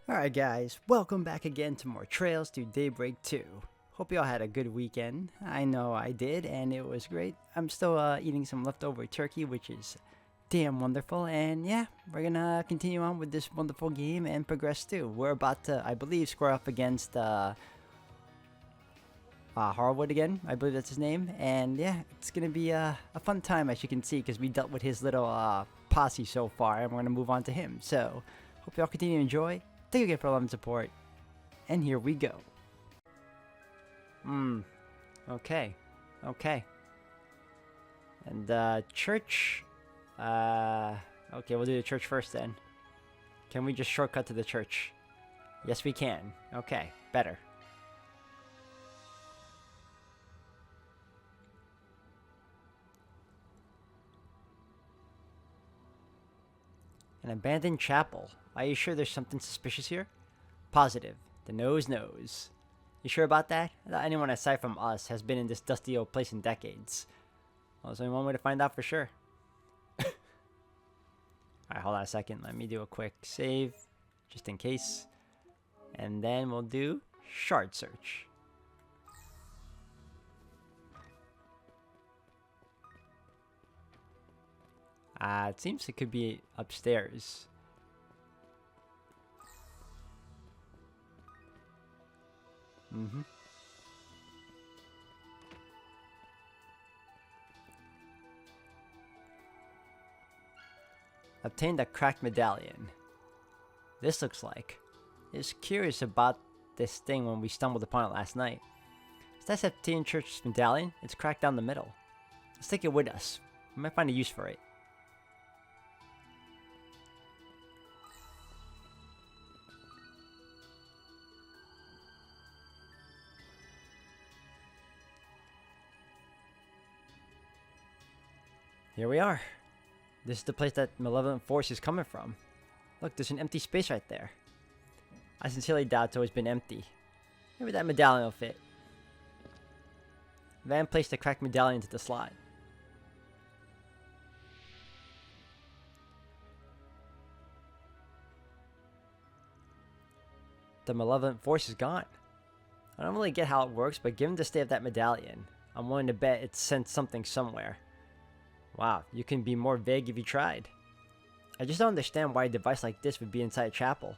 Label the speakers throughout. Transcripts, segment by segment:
Speaker 1: Alright guys, welcome back again to more Trails to Daybreak 2. Hope y'all had a good weekend. I know I did, and it was great. I'm still eating some leftover turkey, which is damn wonderful. And yeah, we're gonna continue on with this wonderful game and progress too. We're about to, I believe, square up against Harwood again. I believe that's his name. And yeah, it's gonna be a fun time, as you can see, because we dealt with his little posse so far, and we're gonna move on to him. So, hope y'all continue to enjoy. Thank you again for love and support. And here we go. Okay. Okay. And, church. Okay, we'll do the church first then. Can we just shortcut to the church? Yes, we can. Okay, better. An abandoned chapel. Are you sure there's something suspicious here? Positive. The nose knows. You sure about that? I thought anyone aside from us has been in this dusty old place in decades. Well, there's only one way to find out for sure. Alright, hold on a second. Let me do a quick save, just in case. And then we'll do shard search. It seems it could be upstairs. Obtained a cracked medallion. This looks like. I was curious about this thing when we stumbled upon it last night. Is that Septine Church's medallion? It's cracked down the middle. Let's take it with us. We might find a use for it. Here we are. This is the place that malevolent force is coming from. Look, there's an empty space right there. I sincerely doubt it's always been empty. Maybe that medallion will fit. Van placed the cracked medallion into the slot. The malevolent force is gone. I don't really get how it works, but given the state of that medallion, I'm willing to bet it sent something somewhere. Wow, you can be more vague if you tried. I just don't understand why a device like this would be inside a chapel.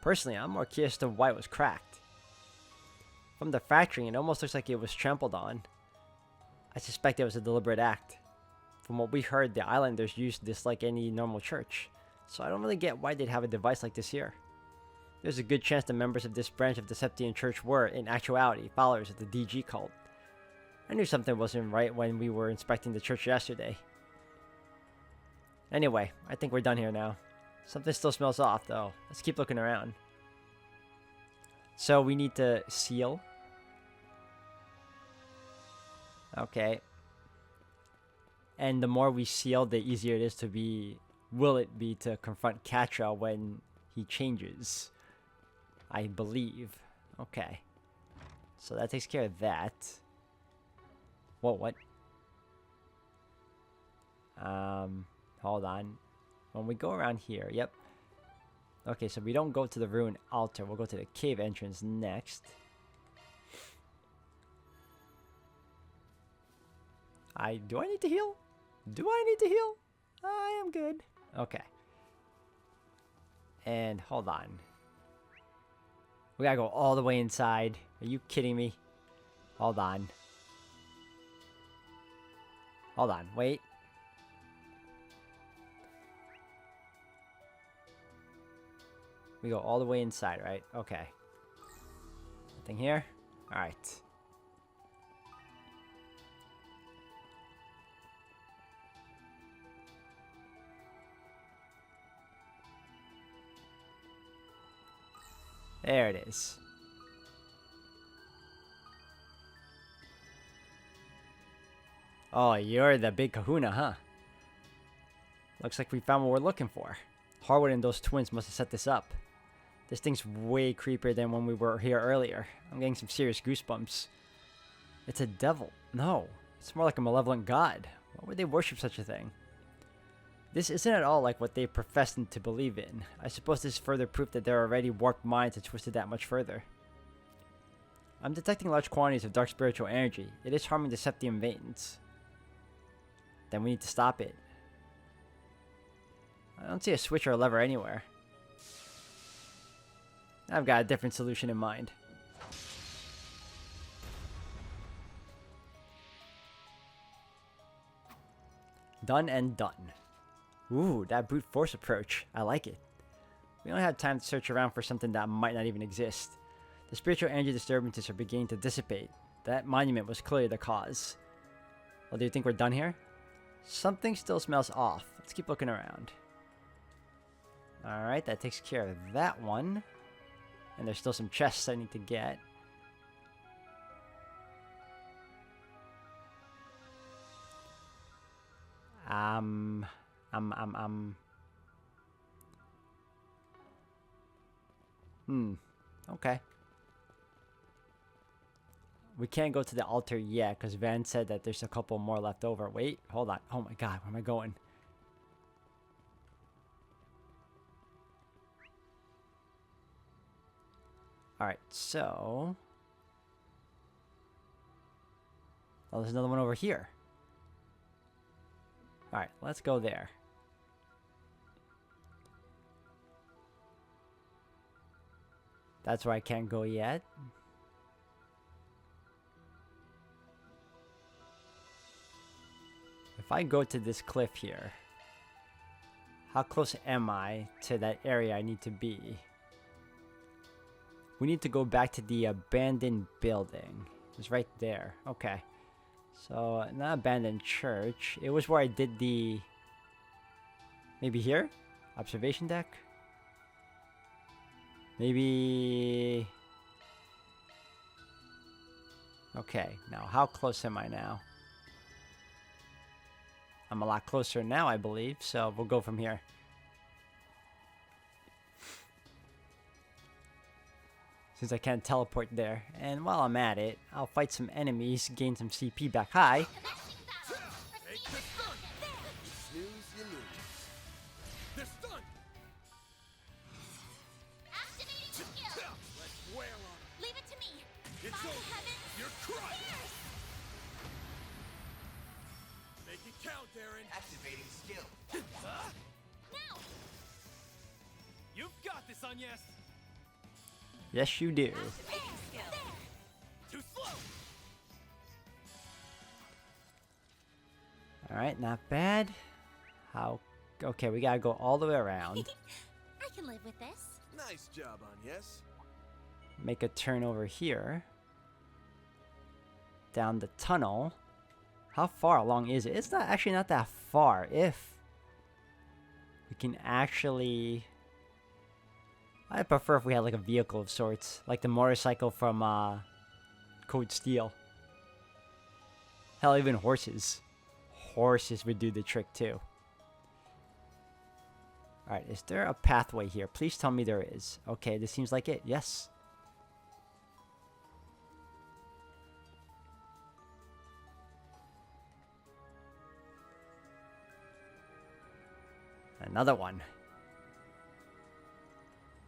Speaker 1: Personally, I'm more curious as to why it was cracked. From the fracturing, it almost looks like it was trampled on. I suspect it was a deliberate act. From what we heard, the islanders used this like any normal church, so I don't really get why they'd have a device like this here. There's a good chance the members of this branch of the Septine Church were, in actuality, followers of the DG cult. I knew something wasn't right when we were inspecting the church yesterday. Anyway, I think we're done here now. Something still smells off, though. Let's keep looking around. So we need to seal. Okay. And the more we seal, the easier it is to be... Will it be to confront Katra when he changes? I believe. Okay. So that takes care of that. Whoa, what? Hold on. When we go around here, yep. Okay, so we don't go to the ruined altar. We'll go to the cave entrance next. Do I need to heal? Do I need to heal? I am good. Okay. And hold on. We gotta go all the way inside. Are you kidding me? Hold on. Hold on, wait. We go all the way inside, right? Okay. Nothing here? Alright. There it is. Oh, you're the big kahuna, huh? Looks like we found what we're looking for. Harwood and those twins must have set this up. This thing's way creepier than when we were here earlier. I'm getting some serious goosebumps. It's a devil. No, it's more like a malevolent god. Why would they worship such a thing? This isn't at all like what they professed to believe in. I suppose this is further proof that their already warped minds have twisted that much further. I'm detecting large quantities of dark spiritual energy. It is harming the Septium veins. Then we need to stop it. I don't see a switch or a lever anywhere. I've got a different solution in mind. Done and done. Ooh, that brute force approach. I like it. We don't have time to search around for something that might not even exist. The spiritual energy disturbances are beginning to dissipate. That monument was clearly the cause. Well, do you think we're done here? Something still smells off. Let's keep looking around. Alright, that takes care of that one. And there's still some chests I need to get. Okay. We can't go to the altar yet because Van said that there's a couple more left over. Wait, hold on. Oh my god, where am I going? Alright, so... oh, there's another one over here. Alright, let's go there. That's where I can't go yet. If I go to this cliff here, how close am I to that area I need to be? We need to go back to the abandoned building. It's right there. Okay. So, not abandoned church. It was where I did the... maybe here? Observation deck? Maybe... okay, now how close am I now? I'm a lot closer now, I believe, so we'll go from here. Since I can't teleport there. And while I'm at it, I'll fight some enemies, gain some CP back high.
Speaker 2: Activating skill. Now.
Speaker 3: You've got this, Agnes.
Speaker 1: Yes, you do.
Speaker 3: Too slow.
Speaker 1: Alright, not bad. How... okay, we gotta go all the way around.
Speaker 2: I can live with this.
Speaker 4: Nice job, Agnes.
Speaker 1: Make a turn over here. Down the tunnel. How far along is it? It's not actually not that far. If we can actually... I prefer if we had like a vehicle of sorts. Like the motorcycle from Code Steel. Hell, even horses. Horses would do the trick too. Alright, is there a pathway here? Please tell me there is. Okay, this seems like it. Yes. Another one.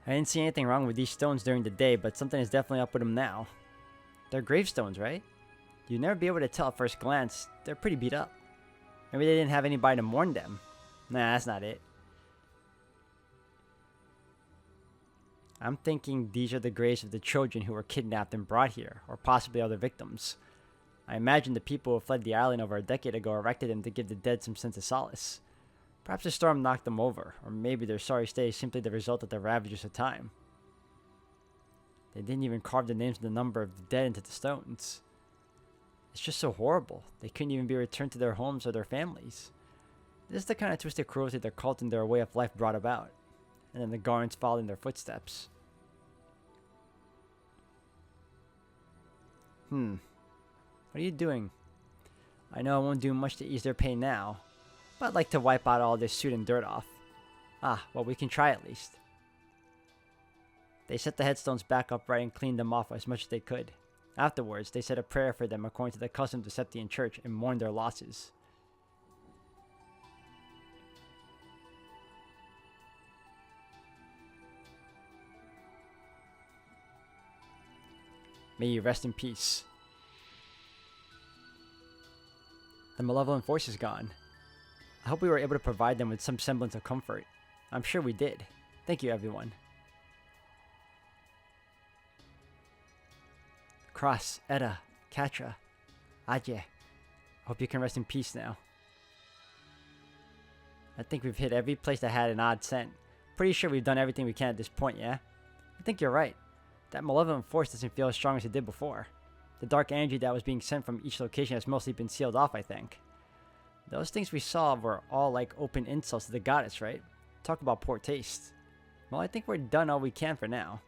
Speaker 1: I didn't see anything wrong with these stones during the day, but something is definitely up with them now. They're gravestones, right? You'd never be able to tell at first glance. They're pretty beat up. Maybe they didn't have anybody to mourn them. Nah, that's not it. I'm thinking these are the graves of the children who were kidnapped and brought here, or possibly other victims. I imagine the people who fled the island over a decade ago erected them to give the dead some sense of solace. Perhaps the storm knocked them over, or maybe their sorry state is simply the result of the ravages of time. They didn't even carve the names and the number of the dead into the stones. It's just so horrible. They couldn't even be returned to their homes or their families. This is the kind of twisted cruelty their cult and their way of life brought about. And then the Garnets followed in their footsteps. What are you doing? I know I won't do much to ease their pain now, but I'd like to wipe out all this soot and dirt off. Ah, well, we can try at least. They set the headstones back upright and cleaned them off as much as they could. Afterwards, they said a prayer for them according to the custom of the Septian Church and mourned their losses. May you rest in peace. The malevolent force is gone. I hope we were able to provide them with some semblance of comfort. I'm sure we did. Thank you, everyone. Cross, Edda, Katra, Adye. Hope you can rest in peace now. I think we've hit every place that had an odd scent. Pretty sure we've done everything we can at this point, yeah? I think you're right. That malevolent force doesn't feel as strong as it did before. The dark energy that was being sent from each location has mostly been sealed off, I think. Those things we saw were all like open insults to the goddess, right? Talk about poor taste. Well, I think we're done all we can for now.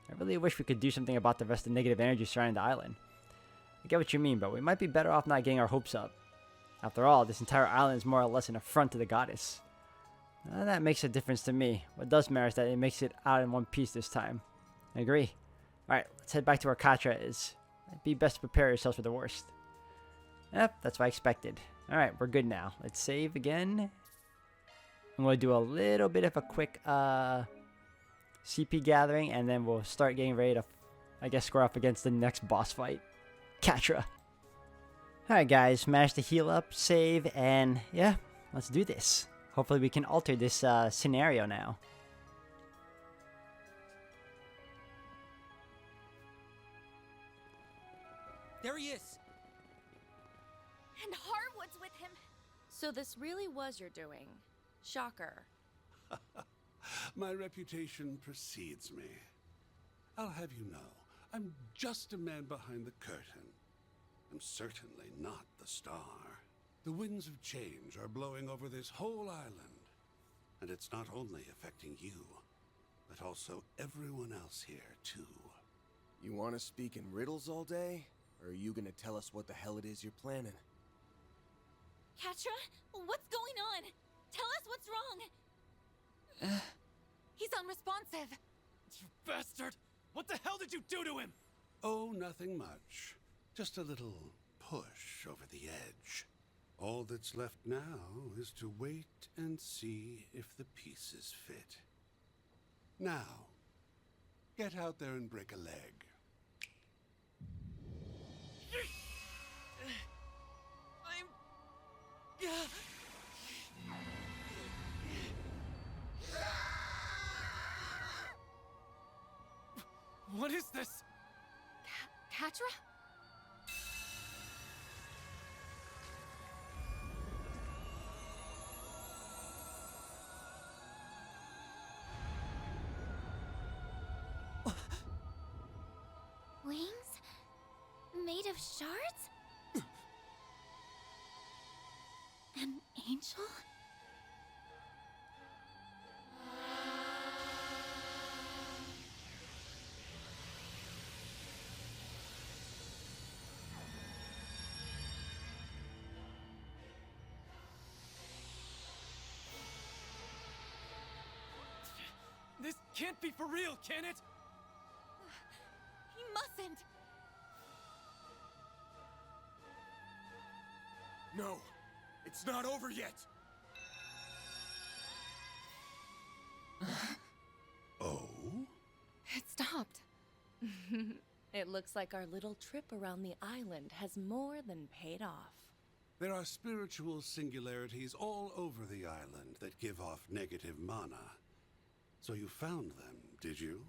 Speaker 1: I really wish we could do something about the rest of the negative energy surrounding the island. I get what you mean, but we might be better off not getting our hopes up. After all, this entire island is more or less an affront to the goddess. None of that makes a difference to me. What does matter is that it makes it out in one piece this time. I agree. Alright, let's head back to where Katra is. It'd be best to prepare yourselves for the worst. Yep, that's what I expected. Alright, we're good now. Let's save again. I'm going to do a little bit of a quick CP gathering, and then we'll start getting ready to, I guess, square off against the next boss fight. Katra. Alright guys, managed to heal up, save, and yeah, let's do this. Hopefully we can alter this scenario now.
Speaker 3: There he is.
Speaker 2: And Harwood's with him.
Speaker 5: So this really was your doing. Shocker.
Speaker 6: My reputation precedes me. I'll have you know, I'm just a man behind the curtain. I'm certainly not the star. The winds of change are blowing over this whole island. And it's not only affecting you, but also everyone else here, too.
Speaker 4: You want to speak in riddles all day? Or are you gonna tell us what the hell it is you're planning?
Speaker 2: Katra, what's going on? Tell us what's wrong. He's unresponsive.
Speaker 3: You bastard! What the hell did you do to him?
Speaker 6: Oh, nothing much. Just a little push over the edge. All that's left now is to wait and see if the pieces fit. Now, get out there and break a leg.
Speaker 3: What is this?
Speaker 5: Katra?
Speaker 2: Wings? Made of shards? An angel?
Speaker 3: This can't be for real, can it?
Speaker 2: He mustn't.
Speaker 4: No, it's not over yet.
Speaker 6: Oh?
Speaker 5: It stopped. It looks like our little trip around the island has more than paid off.
Speaker 6: There are spiritual singularities all over the island that give off negative mana. So you found them, did you?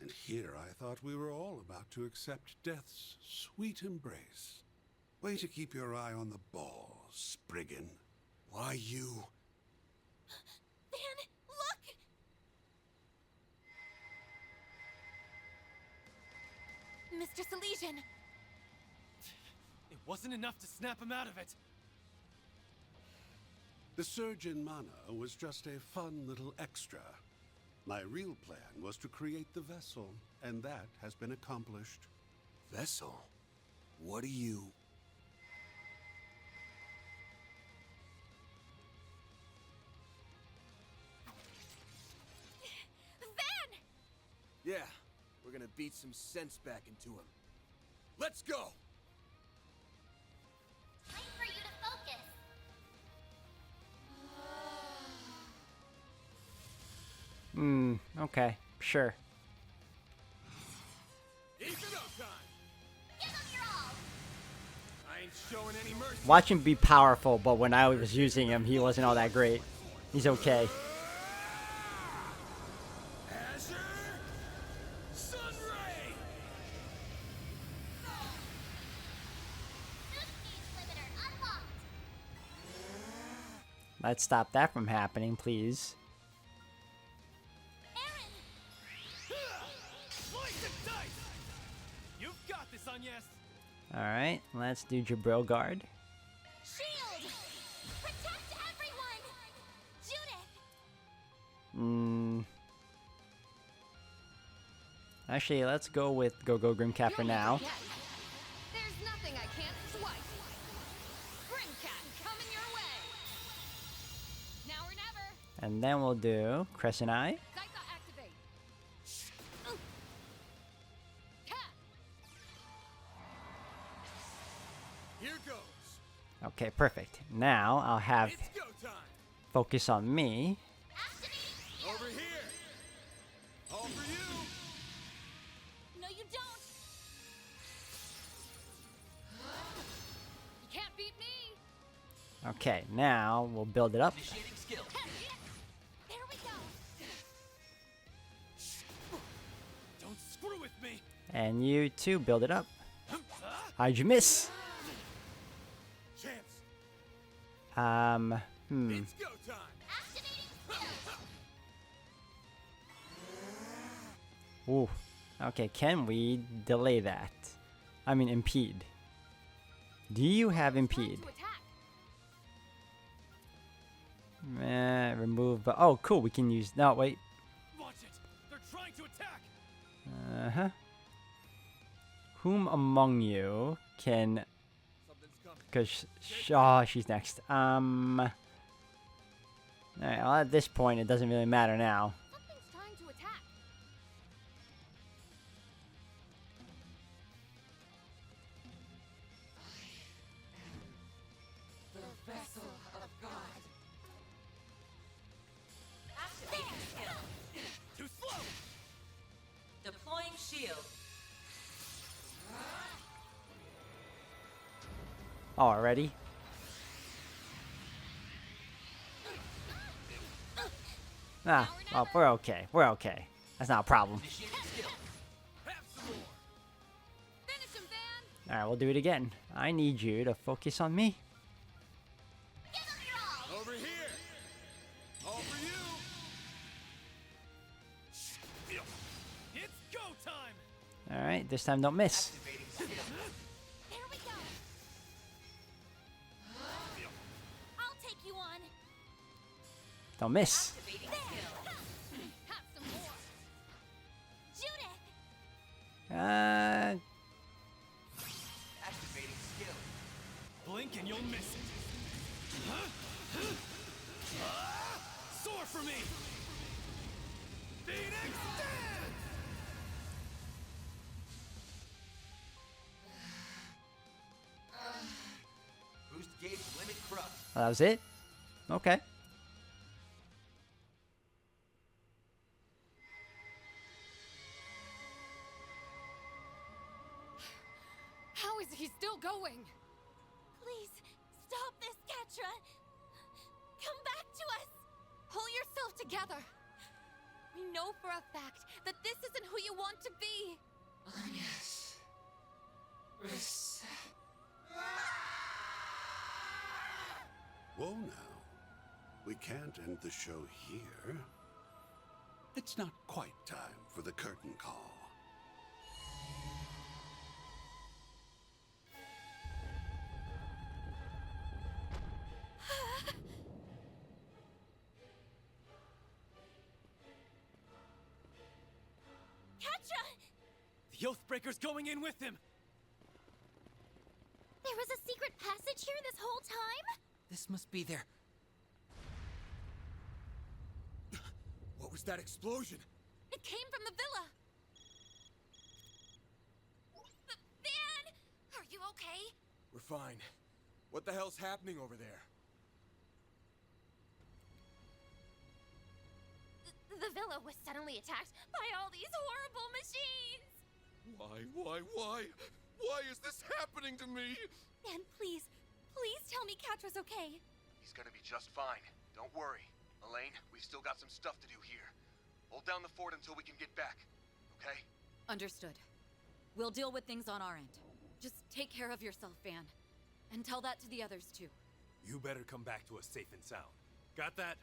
Speaker 6: And here I thought we were all about to accept death's sweet embrace. Way to keep your eye on the ball, Spriggan.
Speaker 4: Why you?
Speaker 2: Van, look! Mr. Salesian!
Speaker 3: It wasn't enough to snap him out of it.
Speaker 6: The surge in mana was just a fun little extra. My real plan was to create the vessel, and that has been accomplished.
Speaker 4: Vessel? What are you?
Speaker 2: Van!
Speaker 4: Yeah, we're gonna beat some sense back into him. Let's go!
Speaker 2: Time for you to focus.
Speaker 1: Okay, sure.
Speaker 4: Ease it up time!
Speaker 3: showing any mercy.
Speaker 1: Watch him be powerful, but when I was using him, he wasn't all that great. He's okay.
Speaker 3: Azure Sunray.
Speaker 2: Speed limiter unlocked.
Speaker 1: Let's stop that from happening, please.
Speaker 2: Aaron,
Speaker 3: Slice and dice. You've got this, Agnes.
Speaker 1: Alright, let's do Jabril Guard.
Speaker 2: shield. Protect everyone. Judith.
Speaker 1: Actually, let's go with Go-Go Grimcat for now.
Speaker 5: There's nothing I can't swipe. Grimcat coming your way. Now or never.
Speaker 1: And then we'll do Crescent Eye.
Speaker 5: Psycho activate. Cat.
Speaker 3: Here goes.
Speaker 1: Okay, perfect. Now I'll have
Speaker 3: It's go time.
Speaker 1: focus on me.
Speaker 3: Over here. All for you.
Speaker 2: No, you don't.
Speaker 5: You can't beat me.
Speaker 1: Okay, now we'll build it up.
Speaker 2: There we go.
Speaker 3: Don't screw with me.
Speaker 1: And you too, build it up. How'd you miss?
Speaker 3: Chance.
Speaker 1: It's
Speaker 3: go time.
Speaker 2: Activating skill.
Speaker 1: Ooh. Okay, can we delay that? I mean, impede. Do you have impede?
Speaker 5: To attack.
Speaker 1: Remove. Oh, cool. We can use. No, wait.
Speaker 3: Watch it. They're trying to attack.
Speaker 1: Uh-huh. Whom among you can...
Speaker 3: Something's coming.
Speaker 1: Because... Oh, she's next. Alright, well, at this point, it doesn't really matter now.
Speaker 5: Something's trying to attack.
Speaker 3: Too slow.
Speaker 7: Deploying shield.
Speaker 1: Oh, already? Ah, well, we're okay. We're okay. That's not a problem.
Speaker 3: Have some more.
Speaker 5: Finish him, Van.
Speaker 1: Alright, we'll do it again. I need you to focus on me.
Speaker 2: Give us your all.
Speaker 3: Over here. All for you. It's go time.
Speaker 1: Alright, this time don't miss.
Speaker 2: There we go. I'll take you on.
Speaker 1: Don't miss.
Speaker 5: Have some more.
Speaker 2: Judith.
Speaker 7: Activating skill.
Speaker 3: Blink and you'll miss it. Soar for me. Phoenix dance.
Speaker 7: Boost gauge limit crush.
Speaker 1: That was it? Okay.
Speaker 5: How is he still going?
Speaker 2: Please stop this, Ketra. Come back to us.
Speaker 5: Pull yourself together. We know for a fact that this isn't who you want to be.
Speaker 6: Whoa now. We can't end the show here. It's not quite time for the curtain call.
Speaker 2: Ketra!
Speaker 3: The Oathbreaker's going in with him.
Speaker 2: There was a secret passage here this whole time?
Speaker 7: This must be their...
Speaker 4: What was that explosion?
Speaker 5: It came from the villa.
Speaker 2: Van! Are you okay?
Speaker 4: We're fine. What the hell's happening over there?
Speaker 2: The villa was suddenly attacked by all these horrible machines!
Speaker 8: Why is this happening to me?
Speaker 2: Dan, please, please tell me Catra's okay.
Speaker 4: He's gonna be just fine. Don't worry. Elaine, we've still got some stuff to do here. Hold down the fort until we can get back, okay?
Speaker 8: Understood. We'll deal with things on our end. Just take care of yourself, Van. And tell that to the others, too.
Speaker 3: You better come back to us safe and sound. Got that?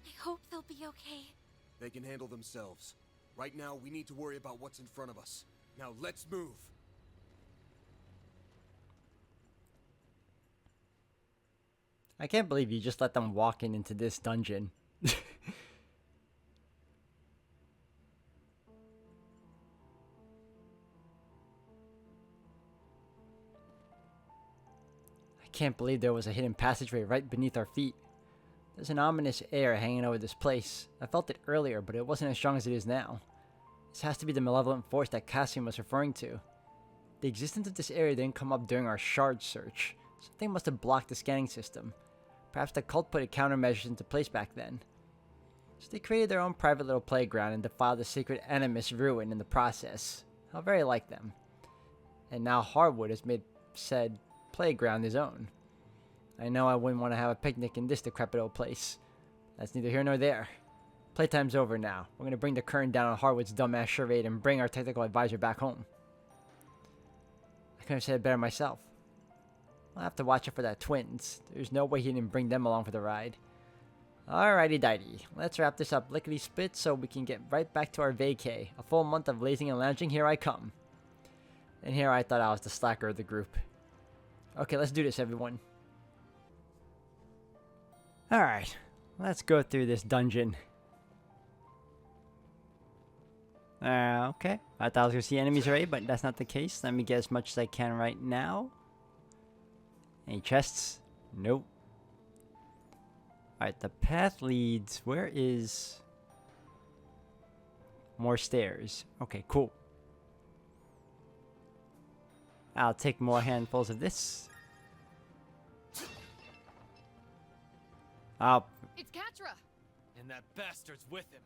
Speaker 2: I hope they'll be okay.
Speaker 4: They can handle themselves. Right now, we need to worry about what's in front of us. Now, let's move!
Speaker 1: I can't believe you just let them walk into this dungeon. I can't believe there was a hidden passageway right beneath our feet. There's an ominous air hanging over this place. I felt it earlier, but it wasn't as strong as it is now. This has to be the malevolent force that Cassian was referring to. The existence of this area didn't come up during our shard search. Something must have blocked the scanning system. Perhaps the cult put countermeasures into place back then. So they created their own private little playground and defiled the sacred Animus ruin in the process. How very like them. And now Harwood has made said playground his own. I know I wouldn't want to have a picnic in this decrepit old place. That's neither here nor there. Playtime's over now. We're going to bring the curtain down on Harwood's dumbass charade and bring our technical advisor back home. I could have said it better myself. I'll have to watch out for that twins. There's no way he didn't bring them along for the ride. Alrighty dighty. Let's wrap this up lickety split so we can get right back to our vacay. A full month of lazing and lounging, here I come. And here I thought I was the slacker of the group. Okay, let's do this, everyone. Alright, let's go through this dungeon. Okay. I thought I was going to see enemies already, but that's not the case. Let me get as much as I can right now. Any chests? Nope. Alright, the path leads... Where is... More stairs. Okay, cool. I'll take more handfuls of this. Oh.
Speaker 5: It's Catra!
Speaker 3: And that bastard's with him.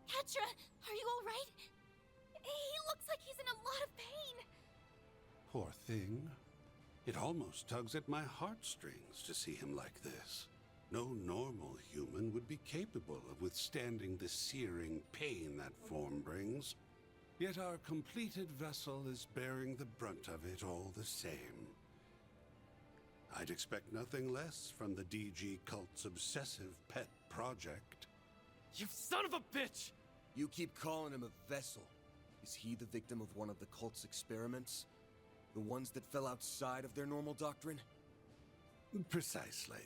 Speaker 2: Catra, are you alright? He looks like he's in a lot of pain.
Speaker 6: Poor thing. It almost tugs at my heartstrings to see him like this. No normal human would be capable of withstanding the searing pain that form brings. Yet our completed vessel is bearing the brunt of it all the same. I'd expect nothing less from the DG cult's obsessive pet project.
Speaker 3: You son of a bitch!
Speaker 4: You keep calling him a vessel. Is he the victim of one of the cult's experiments? The ones that fell outside of their normal doctrine?
Speaker 6: Precisely.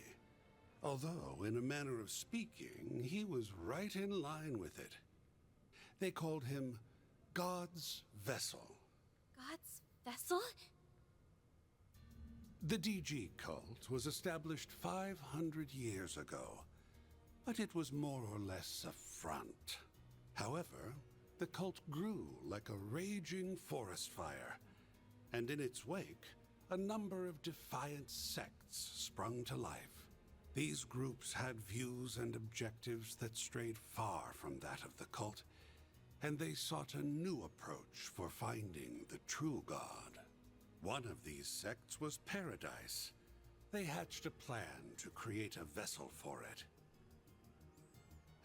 Speaker 6: Although, in a manner of speaking, he was right in line with it. They called him God's Vessel.
Speaker 2: God's vessel?
Speaker 6: The DG cult was established 500 years ago, but it was more or less a front. However, the cult grew like a raging forest fire, and in its wake, a number of defiant sects sprung to life. These groups had views and objectives that strayed far from that of the cult, and they sought a new approach for finding the true God. One of these sects was Paradise. They hatched a plan to create a vessel for it.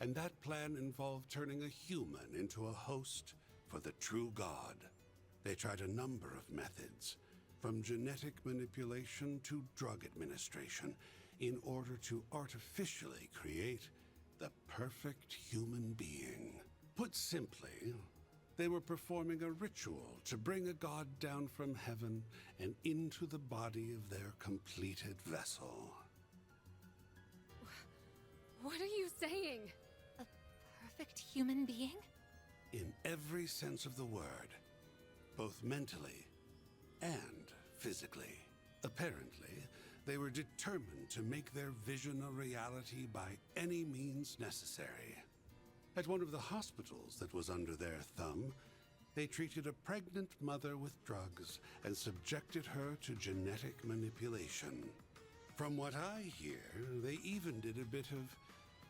Speaker 6: And that plan involved turning a human into a host for the true God. They tried a number of methods, from genetic manipulation to drug administration, in order to artificially create the perfect human being. Put simply, they were performing a ritual to bring a god down from heaven and into the body of their completed vessel.
Speaker 5: What are you saying?
Speaker 2: A perfect human being?
Speaker 6: In every sense of the word, both mentally and physically. Apparently, they were determined to make their vision a reality by any means necessary. At one of the hospitals that was under their thumb, they treated a pregnant mother with drugs and subjected her to genetic manipulation. From what I hear, they even did a bit of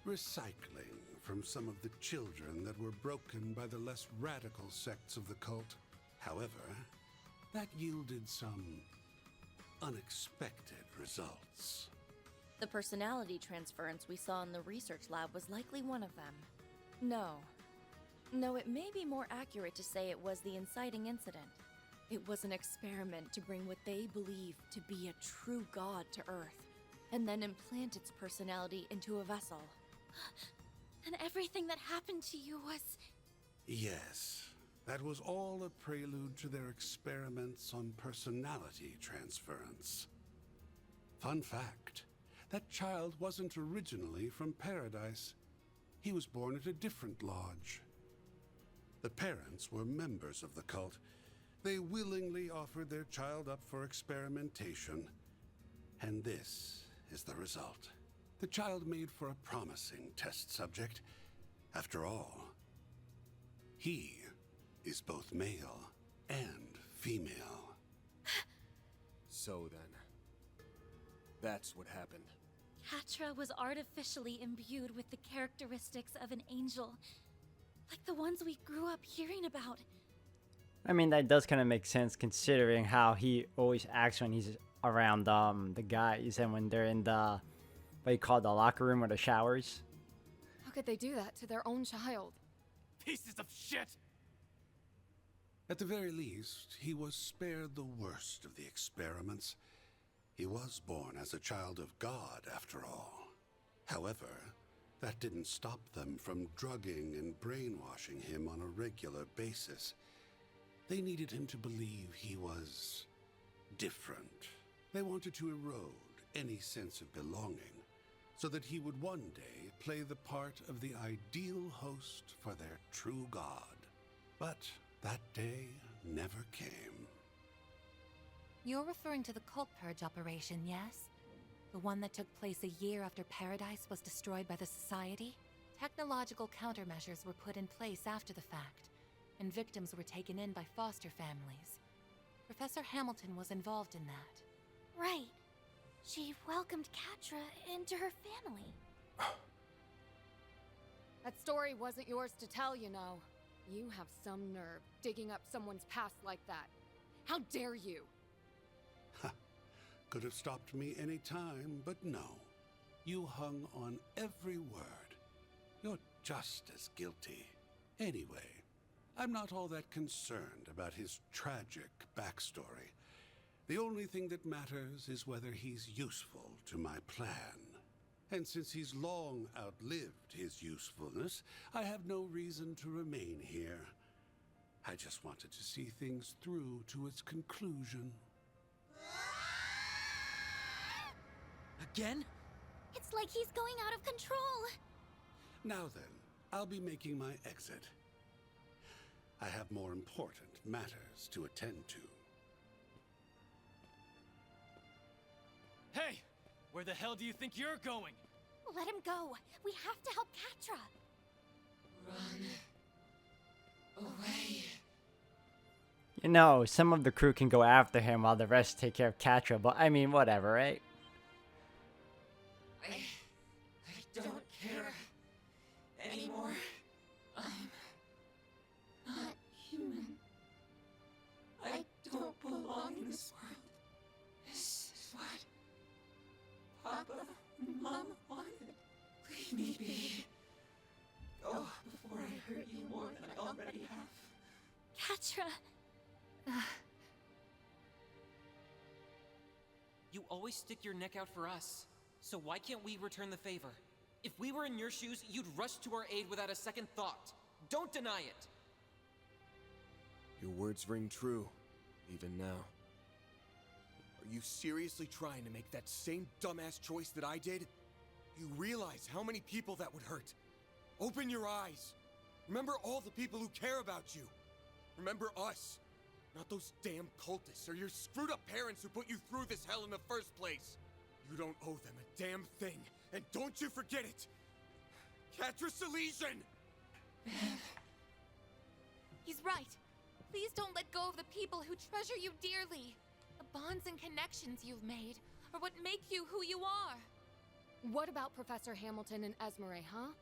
Speaker 6: recycling from some of the children that were broken by the less radical sects of the cult. However, that yielded some unexpected results.
Speaker 5: The personality transference we saw in the research lab was likely one of them. No. No, it may be more accurate to say it was the inciting incident. It was an experiment to bring what they believe to be a true god to Earth, and then implant its personality into a vessel.
Speaker 2: And everything that happened to you was...
Speaker 6: Yes, that was all a prelude to their experiments on personality transference. Fun fact, that child wasn't originally from Paradise. He was born at a different lodge. The parents were members of the cult. They willingly offered their child up for experimentation. And this is the result. The child made for a promising test subject. After all, he is both male and female.
Speaker 4: So then, that's what happened.
Speaker 2: Catra was artificially imbued with the characteristics of an angel, like the ones we grew up hearing about.
Speaker 1: I mean, that does kind of make sense considering how he always acts when he's around the guys and when they're in the, what you call the locker room or the showers.
Speaker 5: How could they do that to their own child?
Speaker 3: Pieces of shit!
Speaker 6: At the very least, he was spared the worst of the experiments. He was born as a child of God, after all. However, that didn't stop them from drugging and brainwashing him on a regular basis. They needed him to believe he was different. They wanted to erode any sense of belonging, so that he would one day play the part of the ideal host for their true god. But that day never came.
Speaker 9: You're referring to the cult purge operation, yes? The one that took place a year after Paradise was destroyed by the Society? Technological countermeasures were put in place after the fact, and victims were taken in by foster families. Professor Hamilton was involved in that.
Speaker 2: Right. She welcomed Catra into her family.
Speaker 5: That story wasn't yours to tell, you know. You have some nerve digging up someone's past like that. How dare you?
Speaker 6: Could have stopped me any time, but no. You hung on every word. You're just as guilty. Anyway, I'm not all that concerned about his tragic backstory. The only thing that matters is whether he's useful to my plan. And since he's long outlived his usefulness, I have no reason to remain here. I just wanted to see things through to its conclusion.
Speaker 3: Again?
Speaker 2: It's like he's going out of control.
Speaker 6: Now then, I'll be making my exit. I have more important matters to attend to.
Speaker 3: Hey! Where the hell do you think you're going?
Speaker 2: Let him go. We have to help Catra.
Speaker 1: You know, some of the crew can go after him while the rest take care of Catra, but I mean, whatever, right?
Speaker 7: I don't care anymore. I'm not human. I don't belong in this world. This is what Papa and Mama wanted. Leave me be. Go before I hurt you more than I already have.
Speaker 2: Catra.
Speaker 10: You always stick your neck out for us. So why can't we return the favor? If we were in your shoes, you'd rush to our aid without a second thought. Don't deny it.
Speaker 4: Your words ring true, even now. Are you seriously trying to make that same dumbass choice that I did? You realize how many people that would hurt. Open your eyes. Remember all the people who care about you. Remember us. Not those damn cultists or your screwed up parents who put you through this hell in the first place. You don't owe them a damn thing, and don't you forget it! Catra Silesian!
Speaker 9: He's right. Please don't let go of the people who treasure you dearly. The bonds and connections you've made
Speaker 11: or what make you who you are. What about Professor Hamilton and Esmeralda, huh?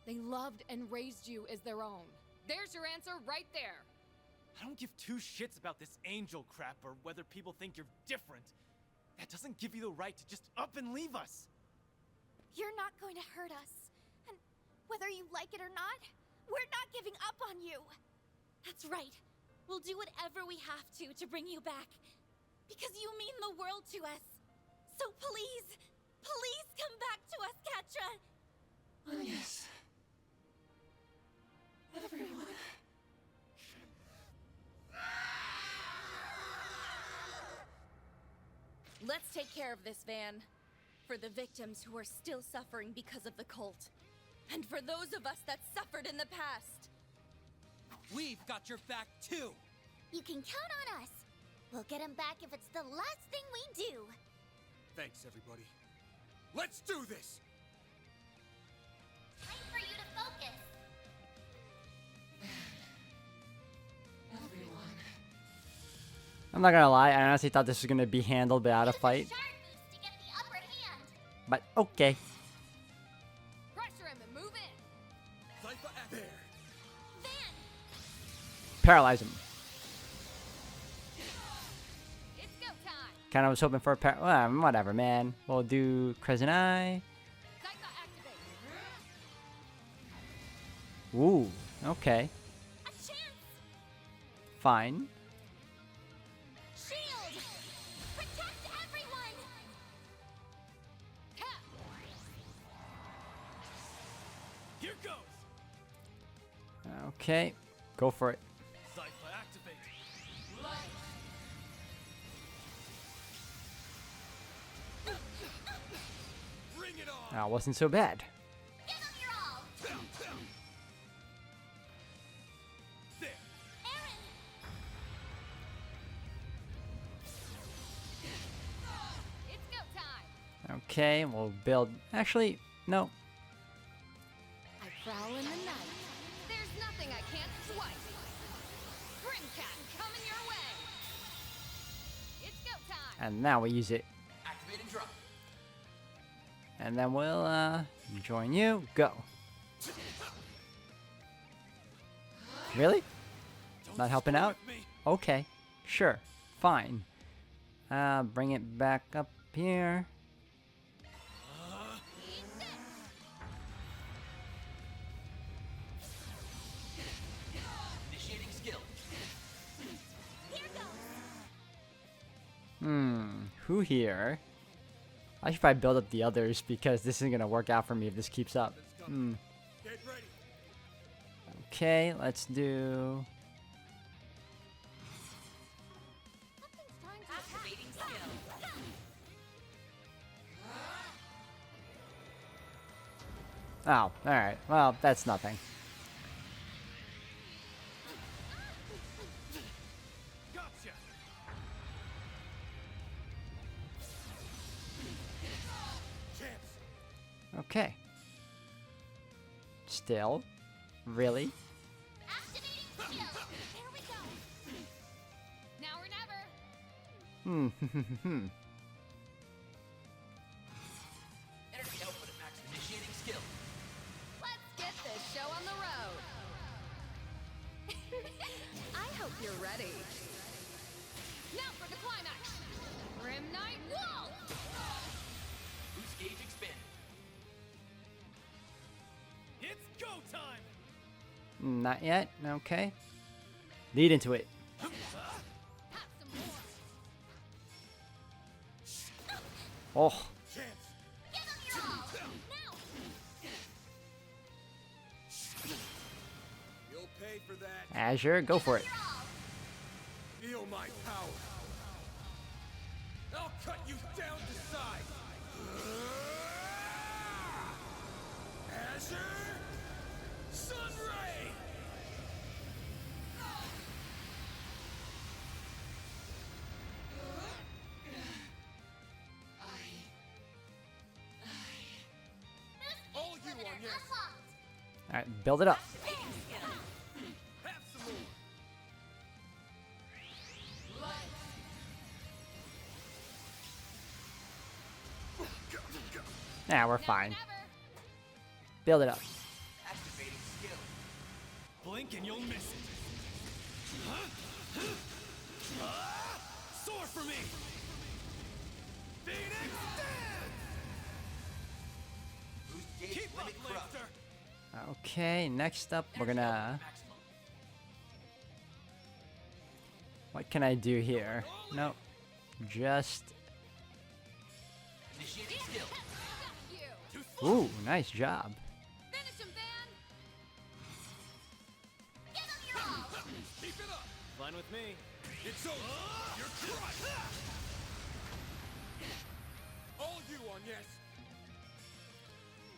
Speaker 11: They loved and raised you as their own. There's your answer right there.
Speaker 3: I don't give two shits about this angel crap or whether people think you're different. That doesn't give you the right to just up and leave us.
Speaker 2: You're not going to hurt us. And whether you like it or not, we're not giving up on you. That's right. We'll do whatever we have to bring you back. Because you mean the world to us. So please, please come back to us, Catra.
Speaker 7: Oh, yes. Everyone.
Speaker 5: Let's take care of this, Van. For the victims who are still suffering because of the cult. And for those of us that suffered in the past.
Speaker 10: We've got your back too!
Speaker 2: You can count on us. We'll get him back if it's the last thing we do.
Speaker 4: Thanks, everybody. Let's do this!
Speaker 2: Time for you to focus.
Speaker 7: Everyone.
Speaker 1: I'm not gonna lie, I honestly thought this was gonna be handled without a fight.
Speaker 2: Shard boost to get the upper hand.
Speaker 1: But okay.
Speaker 11: Pressure him and move in.
Speaker 4: Cypher there.
Speaker 2: Van,
Speaker 1: Paralyze him.
Speaker 11: It's go time.
Speaker 1: Kinda was hoping for a whatever, man. We'll do Crescent Eye.
Speaker 11: Psycho activate.
Speaker 1: Ooh, okay.
Speaker 2: a chance.
Speaker 1: Fine.
Speaker 2: Shield. Protect everyone.
Speaker 11: Tap.
Speaker 3: Here goes!
Speaker 1: Okay, go for it.
Speaker 3: Cypher activate.
Speaker 4: Bring it on!
Speaker 1: That wasn't so bad.
Speaker 2: Give him your all.
Speaker 3: There!
Speaker 2: Aaron.
Speaker 11: It's go time.
Speaker 1: Okay, we'll build. Actually, no.
Speaker 11: I prowl in the night. There's nothing I can't swipe. Grimcat coming your way. It's go time.
Speaker 1: And now we use it.
Speaker 10: Activate and drop.
Speaker 1: And then we'll join you. Go. Really?
Speaker 3: Don't
Speaker 1: Not helping
Speaker 3: screw
Speaker 1: out?
Speaker 3: with me.
Speaker 1: Okay. Sure. Fine. Bring it back up here.
Speaker 10: Initiating skill.
Speaker 2: Here goes.
Speaker 1: Who here? I should probably build up the others because this isn't gonna work out for me if this keeps up.
Speaker 4: Get ready.
Speaker 1: Okay, let's do.
Speaker 8: Activating skill.
Speaker 1: Oh, alright. Well, that's nothing.
Speaker 3: Gotcha! Chance!
Speaker 1: Okay. Still? Really?
Speaker 2: Activating skill. There we go.
Speaker 11: Now or never.
Speaker 10: Energy output at max. Initiating skill.
Speaker 11: Let's get this show on the road. I hope you're ready. Now for the climax. Grim Knight Wall.
Speaker 10: Boost gauge expanded.
Speaker 3: It's go time!
Speaker 1: Not yet. Okay. Lead into it.
Speaker 11: Have some more.
Speaker 1: Oh.
Speaker 4: Chance!
Speaker 2: Give him your all. Now.
Speaker 4: You'll pay for that.
Speaker 1: Azure, go for it.
Speaker 2: Your all.
Speaker 4: Feel my power. I'll cut you down to size. Azure Sunray! All you on yes.
Speaker 2: Unlocked.
Speaker 1: Alright, build it up.
Speaker 4: Have some more.
Speaker 1: Yeah, we're fine. Build it up.
Speaker 4: Activating skill.
Speaker 3: Blink and you'll miss it. Soar for me! Phoenix dance!
Speaker 4: Boost gauge
Speaker 3: Keep up,
Speaker 4: limit corrupt.
Speaker 3: Lancer!
Speaker 1: Okay, next up, we're gonna... What can I do here? Nope. Just...
Speaker 4: Initiating skill.
Speaker 1: Ooh, nice job.
Speaker 11: Finish him, Van!
Speaker 2: Give him your all!
Speaker 3: Keep it up! Fine with me.
Speaker 4: It's over. You're crushed. All you on yes.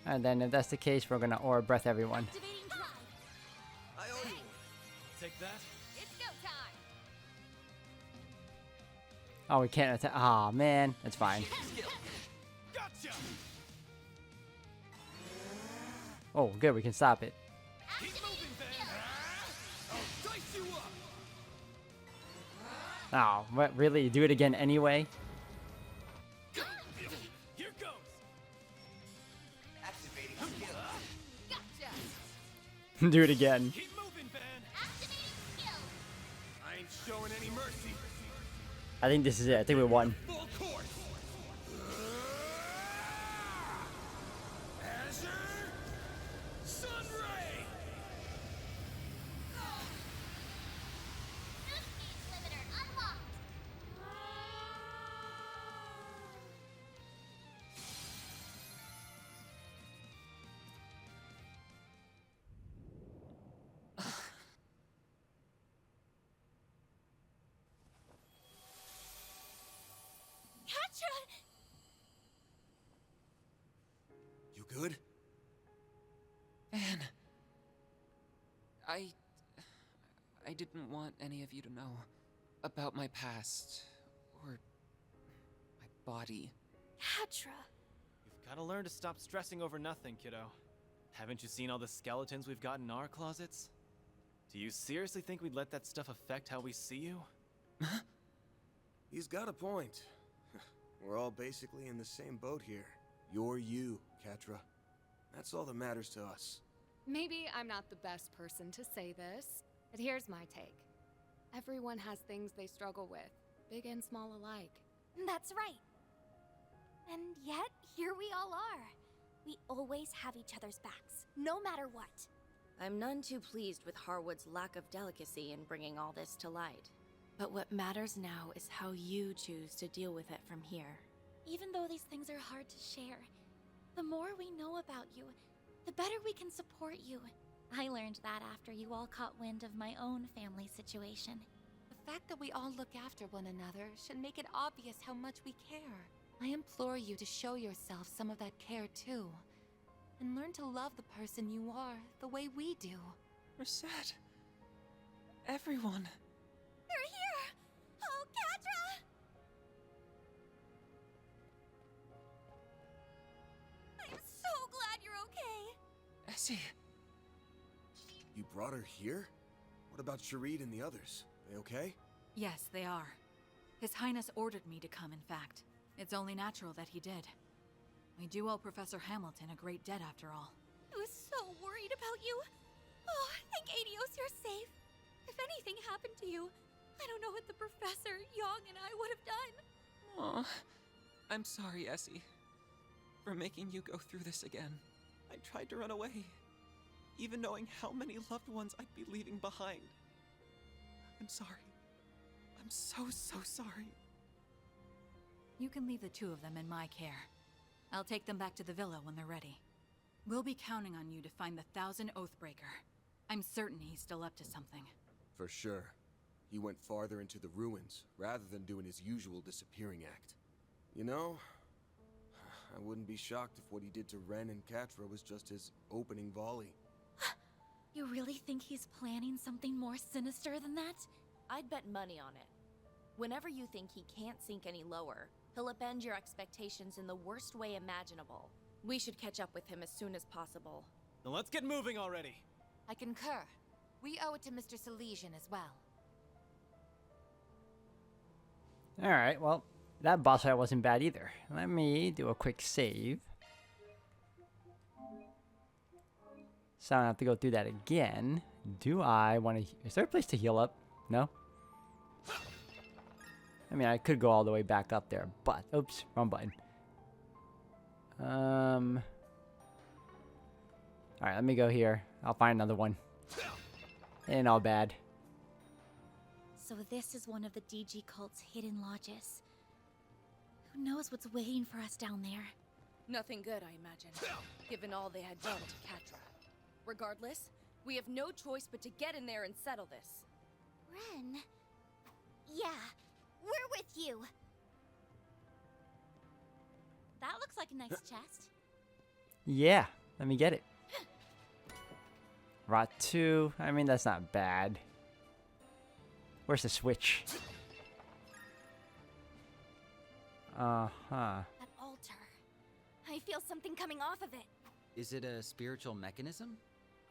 Speaker 1: And then if that's the case, we're gonna aura breath everyone.
Speaker 2: Activating drive.
Speaker 4: I owe you.
Speaker 3: Take that.
Speaker 11: It's go time!
Speaker 1: Oh, we can't attack. Aw, man. That's fine.
Speaker 4: Skill.
Speaker 3: Gotcha!
Speaker 1: Oh, good. We can stop it.
Speaker 3: Keep moving, Van! I'll dice you up!
Speaker 1: Oh, what? Really? Do it again anyway?
Speaker 3: Here goes!
Speaker 4: Activating skill.
Speaker 11: Gotcha!
Speaker 1: Do it again.
Speaker 3: Keep moving, Van!
Speaker 2: Activating skill.
Speaker 3: I ain't showing any mercy.
Speaker 1: I think this is it. I think we won.
Speaker 3: Full course! Azure Sunray!
Speaker 2: Boost gauge limiter unlocked. Catra!
Speaker 4: You good?
Speaker 10: Van. I didn't want any of you to know about my past or my body.
Speaker 2: Catra.
Speaker 3: You've gotta learn to stop stressing over nothing, kiddo. Haven't you seen all the skeletons we've got in our closets? Do you seriously think we'd let that stuff affect how we see you?
Speaker 4: He's got a point. We're all basically in the same boat here. You're you, Catra. That's all that matters to us.
Speaker 11: Maybe I'm not the best person to say this, but here's my take. Everyone has things they struggle with, big and small alike.
Speaker 2: That's right. And yet, here we all are. We always have each other's backs, no matter what.
Speaker 5: I'm none too pleased with Harwood's lack of delicacy in bringing all this to light. But what matters now is how you choose to deal with it from here.
Speaker 2: Even though these things are hard to share, the more we know about you, the better we can support you. I learned that after you all caught wind of my own family situation.
Speaker 9: The fact that we all look after one another should make it obvious how much we care. I implore you to show yourself some of that care too. And learn to love the person you are the way we do.
Speaker 10: Reset. Everyone.
Speaker 2: They're here! Oh, Catra! I'm so glad you're okay!
Speaker 10: Essie.
Speaker 4: You brought her here? What about Sharid and the others? They okay?
Speaker 8: Yes, they are. His Highness ordered me to come, in fact. It's only natural that he did. We do owe Professor Hamilton a great debt after all.
Speaker 2: I was so worried about you. Oh, thank Adios you're safe. If anything happened to you, I don't know what the Professor, Young, and I would have done.
Speaker 10: Aw. I'm sorry, Essie. For making you go through this again. I tried to run away. Even knowing how many loved ones I'd be leaving behind. I'm sorry. I'm so sorry.
Speaker 8: You can leave the two of them in my care. I'll take them back to the villa when they're ready. We'll be counting on you to find the 1,000 Oathbreaker. I'm certain he's still up to something.
Speaker 4: For sure. He went farther into the ruins, rather than doing his usual disappearing act. You know, I wouldn't be shocked if what he did to Ren and Catra was just his opening volley.
Speaker 2: You really think he's planning something more sinister than that?
Speaker 5: I'd bet money on it. Whenever you think he can't sink any lower, he'll upend your expectations in the worst way imaginable. We should catch up with him as soon as possible.
Speaker 3: Then let's get moving already.
Speaker 9: I concur. We owe it to Mr. Salesian as well.
Speaker 1: Alright, well, that boss fight wasn't bad either. Let me do a quick save. So I don't have to go through that again. Do I want to... Is there a place to heal up? No? I mean, I could go all the way back up there, but... Oops, wrong button. Alright, let me go here. I'll find another one. Ain't all bad.
Speaker 2: So this is one of the DG cult's hidden lodges. Who knows what's waiting for us down there?
Speaker 5: Nothing good, I imagine, given all they had done to Catra. Regardless, we have no choice but to get in there and settle this.
Speaker 2: Ren... Yeah, we're with you. That looks like a nice chest.
Speaker 1: Yeah, let me get it. Rot 2. I mean, that's not bad. Where's the switch? Uh-huh.
Speaker 2: That altar. I feel something coming off of it.
Speaker 12: Is it a spiritual mechanism?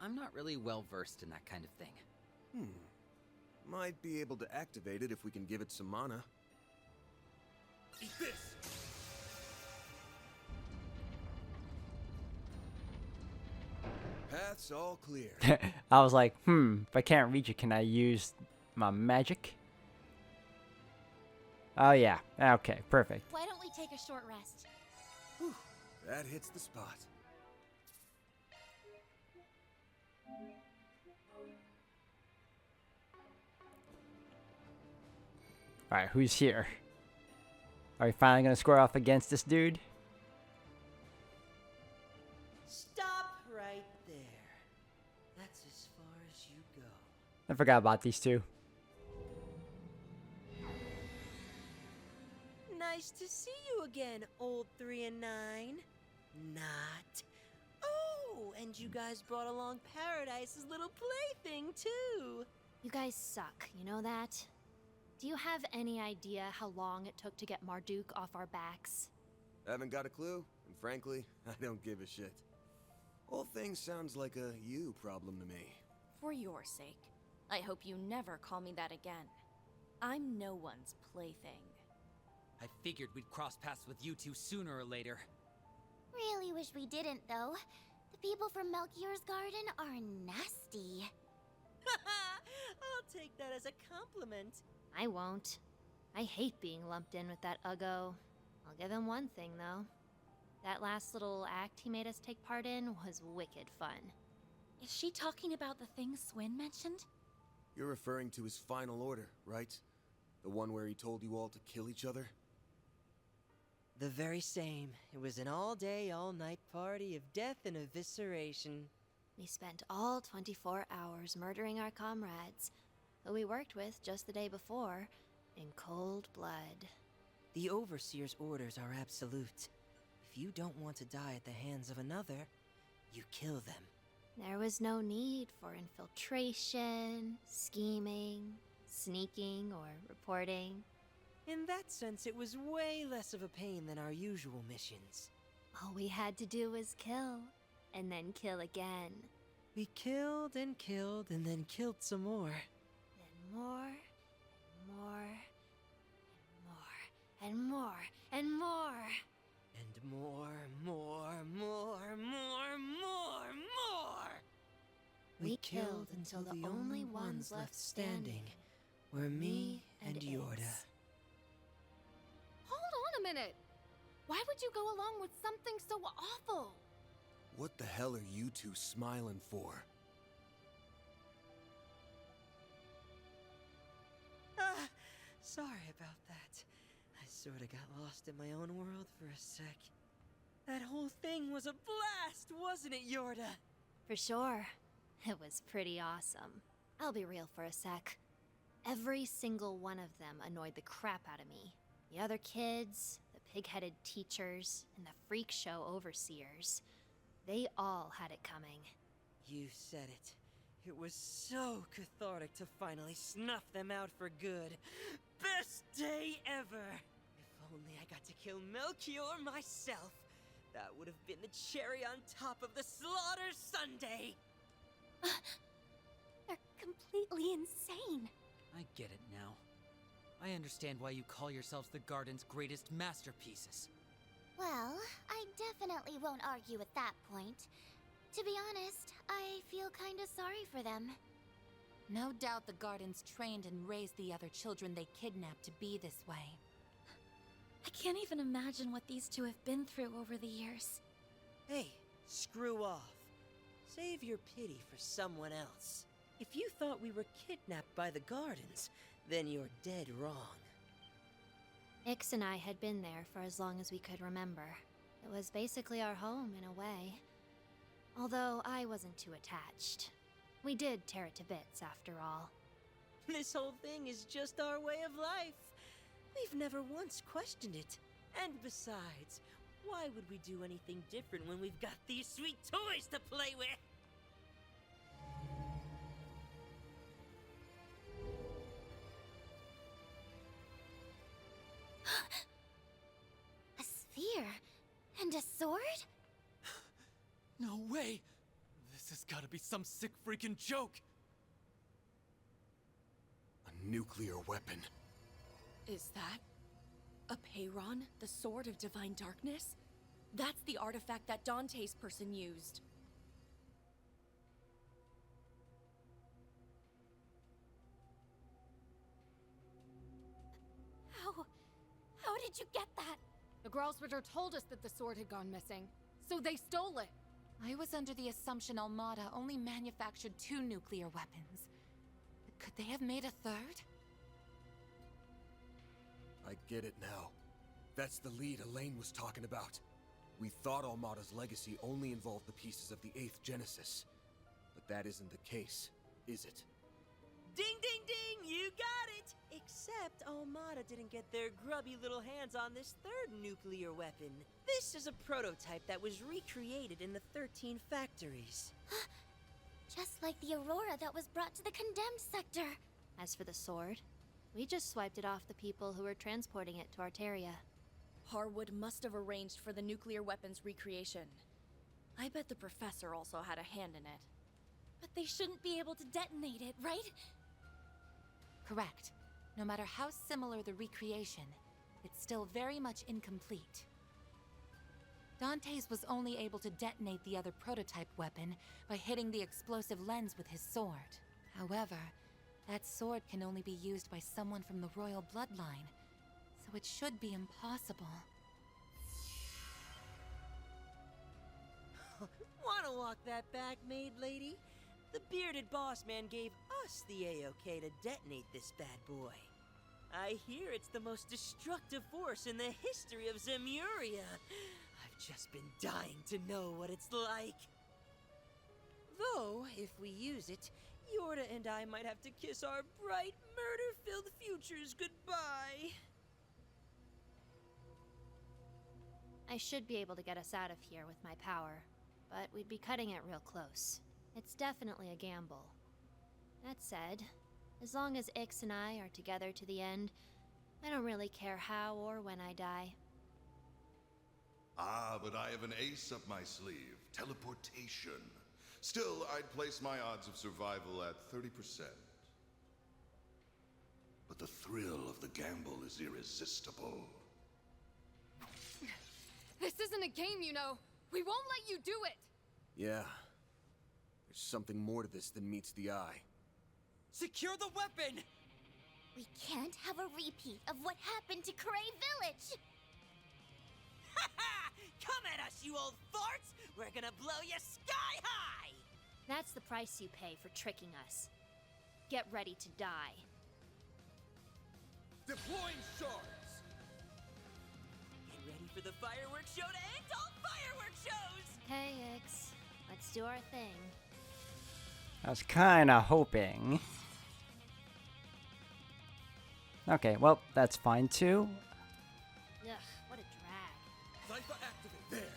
Speaker 12: I'm not really well versed in that kind of thing.
Speaker 4: Might be able to activate it if we can give it some mana. Eat this! Path's all clear.
Speaker 1: I was like, if I can't reach it, can I use my magic? Oh, yeah. Okay, perfect.
Speaker 2: Why don't we take a short rest?
Speaker 4: Whew, that hits the spot.
Speaker 1: Alright, who's here? Are we finally gonna square off against this dude?
Speaker 13: Stop right there. That's as far as you go.
Speaker 1: I forgot about these two.
Speaker 13: Nice to see you again, old 3 and 9. Not. Oh, and you guys brought along Paradise's little plaything, too.
Speaker 2: You guys suck, you know that? Do you have any idea how long it took to get Marduk off our backs?
Speaker 4: Haven't got a clue, and frankly, I don't give a shit. Whole thing sounds like a you problem to me.
Speaker 5: For your sake, I hope you never call me that again. I'm no one's plaything.
Speaker 12: I figured we'd cross paths with you two sooner or later.
Speaker 2: Really wish we didn't, though. The people from Melchior's garden are nasty.
Speaker 13: I'll take that as a compliment.
Speaker 2: I won't. I hate being lumped in with that Uggo. I'll give him one thing, though. That last little act he made us take part in was wicked fun. Is she talking about the thing Swin mentioned?
Speaker 4: You're referring to his final order, right? The one where he told you all to kill each other?
Speaker 13: The very same. It was an all-day, all-night party of death and evisceration.
Speaker 2: We spent all 24 hours murdering our comrades, who we worked with just the day before, in cold blood.
Speaker 13: The Overseer's orders are absolute. If you don't want to die at the hands of another, you kill them.
Speaker 2: There was no need for infiltration, scheming, sneaking, or reporting.
Speaker 13: In that sense, it was way less of a pain than our usual missions.
Speaker 2: All we had to do was kill, and then kill again.
Speaker 13: We killed and then killed some more.
Speaker 2: Then more, and more, and more, and more.
Speaker 13: And more.
Speaker 2: We killed until the only ones left standing
Speaker 13: were me and Yorda.
Speaker 11: Hold on a minute! Why would you go along with something so awful?
Speaker 4: What the hell are you two smiling for?
Speaker 13: Sorry about that. I sorta got lost in my own world for a sec. That whole thing was a blast, wasn't it, Yorda?
Speaker 2: For sure. It was pretty awesome. I'll be real for a sec. Every single one of them annoyed the crap out of me. The other kids, the pig-headed teachers, and the freak show overseers. They all had it coming.
Speaker 13: You said it. It was so cathartic to finally snuff them out for good. Best day ever! If only I got to kill Melchior myself. That would have been the cherry on top of the slaughter sundae!
Speaker 2: They're completely insane.
Speaker 12: I get it now. I understand why you call yourselves the Garden's greatest masterpieces.
Speaker 2: Well, I definitely won't argue at that point. To be honest, I feel kinda sorry for them.
Speaker 9: No doubt the Gardens trained and raised the other children they kidnapped to be this way.
Speaker 5: I can't even imagine what these two have been through over the years.
Speaker 13: Hey, screw off. Save your pity for someone else. If you thought we were kidnapped by the Gardens, then you're dead wrong.
Speaker 2: Ix and I had been there for as long as we could remember. It was basically our home in a way. Although I wasn't too attached. We did tear it to bits, after all.
Speaker 13: This whole thing is just our way of life. We've never once questioned it. And besides, why would we do anything different when we've got these sweet toys to play with?
Speaker 2: A sphere? And a sword?
Speaker 3: No way! This has gotta be some sick freaking joke!
Speaker 4: A nuclear weapon.
Speaker 5: Is that a Peyron, the Sword of Divine Darkness? That's the artifact that Dante's person used.
Speaker 2: How did you get that?
Speaker 11: The Gralsritter told us that the sword had gone missing, so they stole it.
Speaker 9: I was under the assumption Almada only manufactured 2 nuclear weapons. Could they have made a third?
Speaker 4: I get it now. That's the lead Elaine was talking about. We thought Almada's legacy only involved the pieces of the 8th Genesis. But that isn't the case, is it?
Speaker 13: Ding ding ding, you got it! Except Almada didn't get their grubby little hands on this 3rd nuclear weapon. This is a prototype that was recreated in the 13 factories.
Speaker 2: Just like the Aurora that was brought to the condemned sector. As for the sword, we just swiped it off the people who were transporting it to Arteria.
Speaker 5: Harwood must have arranged for the nuclear weapons recreation. I bet the professor also had a hand in it. But they shouldn't be able to detonate it, right?
Speaker 9: Correct. No matter how similar the recreation, it's still very much incomplete. Dante's was only able to detonate the other prototype weapon by hitting the explosive lens with his sword. However, that sword can only be used by someone from the royal bloodline, so it should be impossible.
Speaker 13: Wanna walk that back, maid lady? The bearded boss man gave us the A-OK to detonate this bad boy. I hear it's the most destructive force in the history of Zemuria. I've just been dying to know what it's like. Though, if we use it, Yorda and I might have to kiss our bright, murder-filled futures goodbye.
Speaker 2: I should be able to get us out of here with my power, but we'd be cutting it real close. It's definitely a gamble. That said, as long as Ix and I are together to the end, I don't really care how or when I die.
Speaker 14: Ah, but I have an ace up my sleeve. Teleportation. Still, I'd place my odds of survival at 30%. But the thrill of the gamble is irresistible.
Speaker 11: This isn't a game, you know. We won't let you do it.
Speaker 4: Yeah. There's something more to this than meets the eye.
Speaker 13: Secure the weapon!
Speaker 2: We can't have a repeat of what happened to Cray Village!
Speaker 13: Ha ha! Come at us, you old farts! We're gonna blow you sky high!
Speaker 2: That's the price you pay for tricking us. Get ready to die.
Speaker 4: Deploying shards!
Speaker 13: Get ready for the fireworks show to end all fireworks shows!
Speaker 2: Hey, Ix. Let's do our thing.
Speaker 1: I was kinda hoping. Okay, well, that's fine too.
Speaker 2: Ugh, what a drag.
Speaker 4: Zypher activate. There.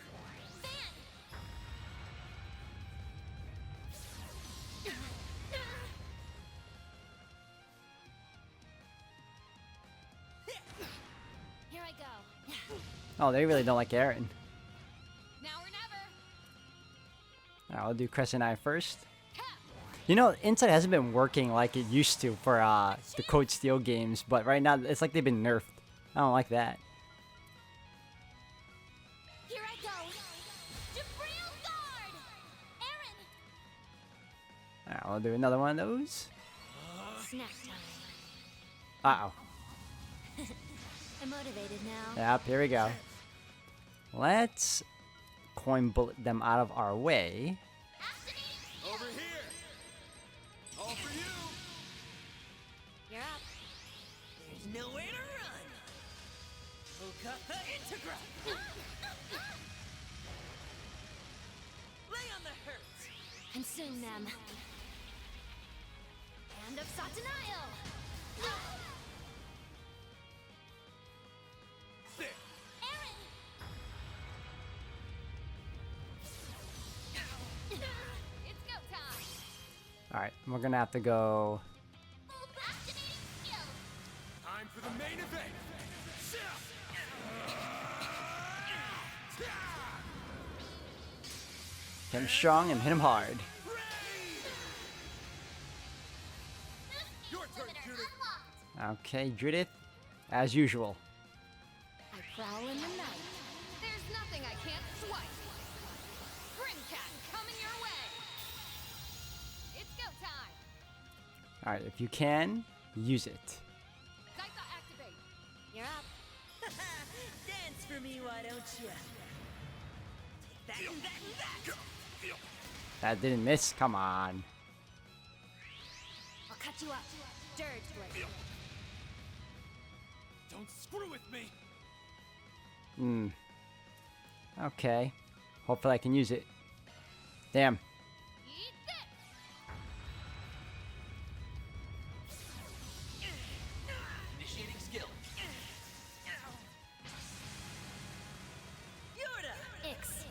Speaker 2: Here I go.
Speaker 1: Oh, they really don't like Aaron.
Speaker 11: Now or never.
Speaker 1: Alright, I'll do Crescent Eye first. You know, Insight hasn't been working like it used to for the Code Steel games, but right now it's like they've been nerfed. I don't like that.
Speaker 2: Here I go. Jabril Guard!
Speaker 1: Alright, we'll do another one of those.
Speaker 2: Snack time.
Speaker 1: Uh-oh.
Speaker 2: I'm motivated now.
Speaker 1: Yep, here we go. Let's coin bullet them out of our way.
Speaker 4: Over here! All for you!
Speaker 2: You're up.
Speaker 13: There's nowhere to run. Okatha Integra. Lay on the hurt.
Speaker 2: Consume them. Hand of Satanael. Aaron. It's go time.
Speaker 1: Alright, we're gonna have to go.
Speaker 2: Activating skill.
Speaker 4: Time for the main event!
Speaker 1: Hit him strong and hit him hard.
Speaker 4: Your turn, Judith!
Speaker 1: Okay, Judith, as usual.
Speaker 11: I prowl in the night. There's nothing I can't swipe. Grimcat coming your way. It's go time.
Speaker 1: Alright, if you can, use it.
Speaker 11: Daika activate.
Speaker 2: You're up.
Speaker 13: Dance for me, why don't you? Take that and that and that.
Speaker 1: That didn't miss, come on.
Speaker 2: I'll cut you up. Dirge blade.
Speaker 3: Don't screw with me!
Speaker 1: Okay. Hopefully I can use it. Damn.
Speaker 2: Eat this.
Speaker 10: Initiating skill.
Speaker 13: Yoda!
Speaker 2: Ix.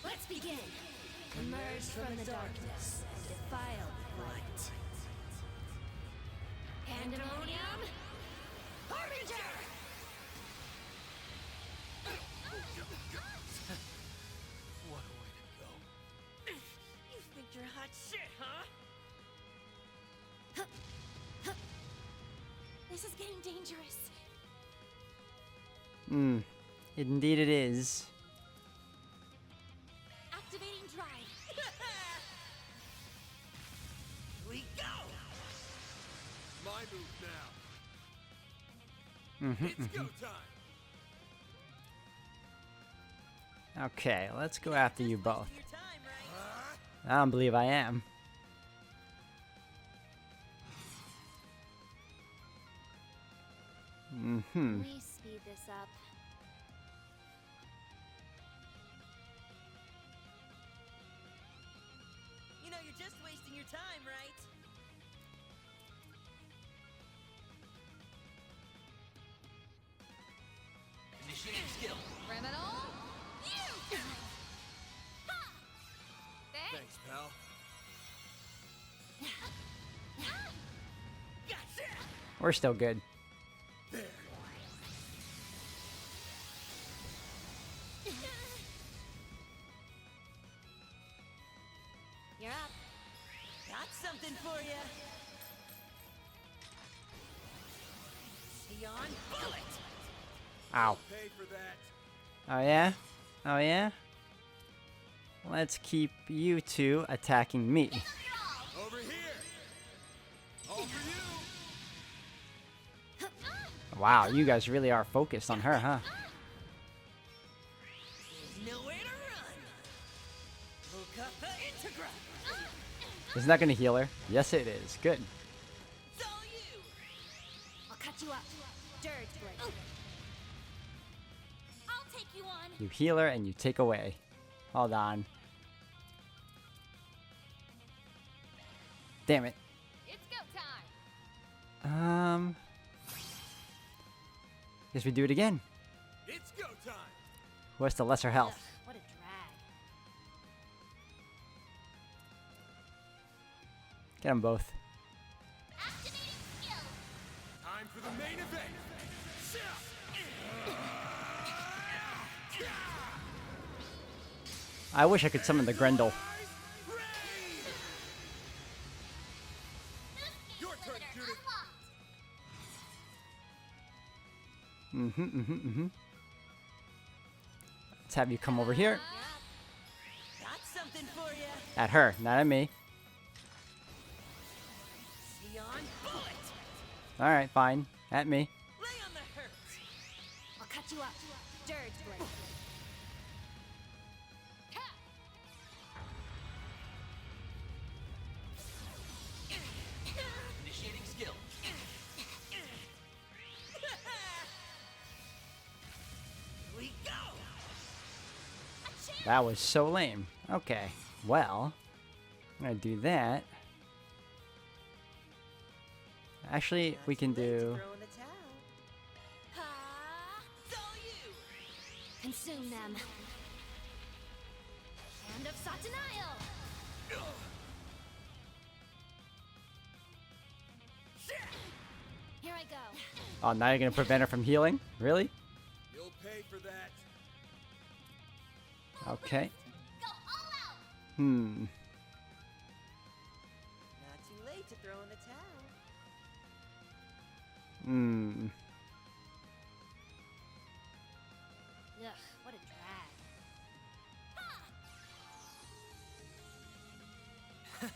Speaker 2: Let's begin. Emerge from the darkness and defile light. Pandemonium. Harbinger!
Speaker 3: What a way to go.
Speaker 13: You think you're hot shit, huh?
Speaker 2: This is getting dangerous.
Speaker 1: Indeed it is.
Speaker 2: Activating drive.
Speaker 13: We go!
Speaker 4: My move now. It's go time!
Speaker 1: Okay, let's go after you both.
Speaker 13: Your time, right?
Speaker 1: I don't believe I am.
Speaker 2: We speed this up.
Speaker 13: You know you're just wasting your time, right?
Speaker 10: Initiating skill.
Speaker 11: Criminal. You.
Speaker 4: Thanks, pal.
Speaker 13: Gotcha!
Speaker 1: We're still good.
Speaker 4: There.
Speaker 2: You're up.
Speaker 13: Got something for you. Neon bullet.
Speaker 1: Ow.
Speaker 4: Pay for that.
Speaker 1: Oh yeah? Oh yeah? Let's keep you two attacking me.
Speaker 4: Over here! All for you!
Speaker 1: Wow, you guys really are focused on her, huh?
Speaker 13: There's nowhere to run. Okatha Integra.
Speaker 1: Isn't that gonna heal her? Yes it is. Good.
Speaker 13: It's all you.
Speaker 2: I'll cut you up. Dirge blade. I'll take you on.
Speaker 1: You heal her and you take away. Hold on. Damn it.
Speaker 11: It's go time.
Speaker 1: Guess we do it again.
Speaker 4: It's go time!
Speaker 1: Who has the lesser health?
Speaker 2: What a drag.
Speaker 1: Get them both.
Speaker 2: Activating skill.
Speaker 4: Time for the main event!
Speaker 1: I wish I could summon the Grendel.
Speaker 4: Your turn, Judith!
Speaker 1: Let's have you come over here.
Speaker 13: Got something for you.
Speaker 1: At her, not at me. Alright, fine. At me.
Speaker 13: Lay on the hurt.
Speaker 2: I'll cut you up. Dirge blade.
Speaker 12: Initiating skill.
Speaker 13: We go.
Speaker 1: That was so lame. Okay, well, I'm gonna do that. Actually, we can do...
Speaker 13: Throw in the towel.
Speaker 2: It's all you. Consume them. Hand of Satanael. Here I go.
Speaker 1: Oh, now you're gonna prevent her from healing? Really?
Speaker 4: You'll pay for that.
Speaker 1: Okay.
Speaker 2: Go all out.
Speaker 1: Hmm.
Speaker 13: Not too late to throw in the towel.
Speaker 1: Hmm.
Speaker 2: Ugh, what a drag.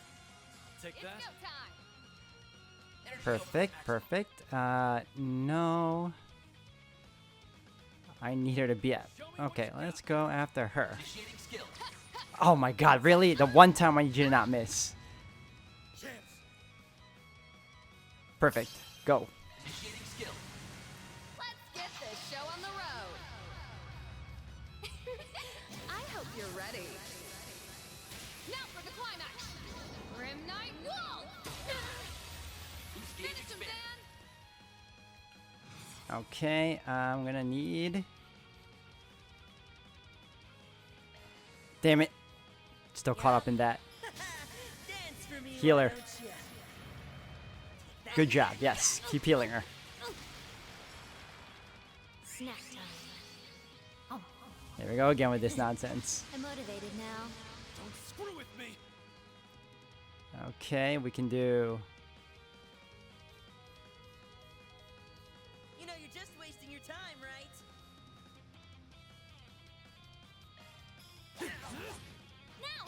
Speaker 3: Take
Speaker 2: It's
Speaker 3: that.
Speaker 2: go time.
Speaker 1: Perfect, perfect. No. I need her to be at. Okay, let's go after her.
Speaker 12: Initiating skill.
Speaker 1: Oh my god, really? The one time I need you to not miss. Perfect. Go.
Speaker 12: Initiating skill.
Speaker 11: Let's get this show on the road. I hope you're ready. Now for the climax. Grim Knight Wall. Finish him, Dan.
Speaker 1: Okay, I'm gonna need... Damn it. Still caught up in that.
Speaker 13: Dance for me,
Speaker 1: Healer.
Speaker 13: why don't ya?
Speaker 1: Good job. Yes. Keep healing her.
Speaker 2: Snack time.
Speaker 1: Here we go again with this nonsense.
Speaker 2: I'm motivated now.
Speaker 3: Don't screw with me.
Speaker 1: Okay, we can do...
Speaker 13: You know you're just wasting your time, right?
Speaker 2: Now.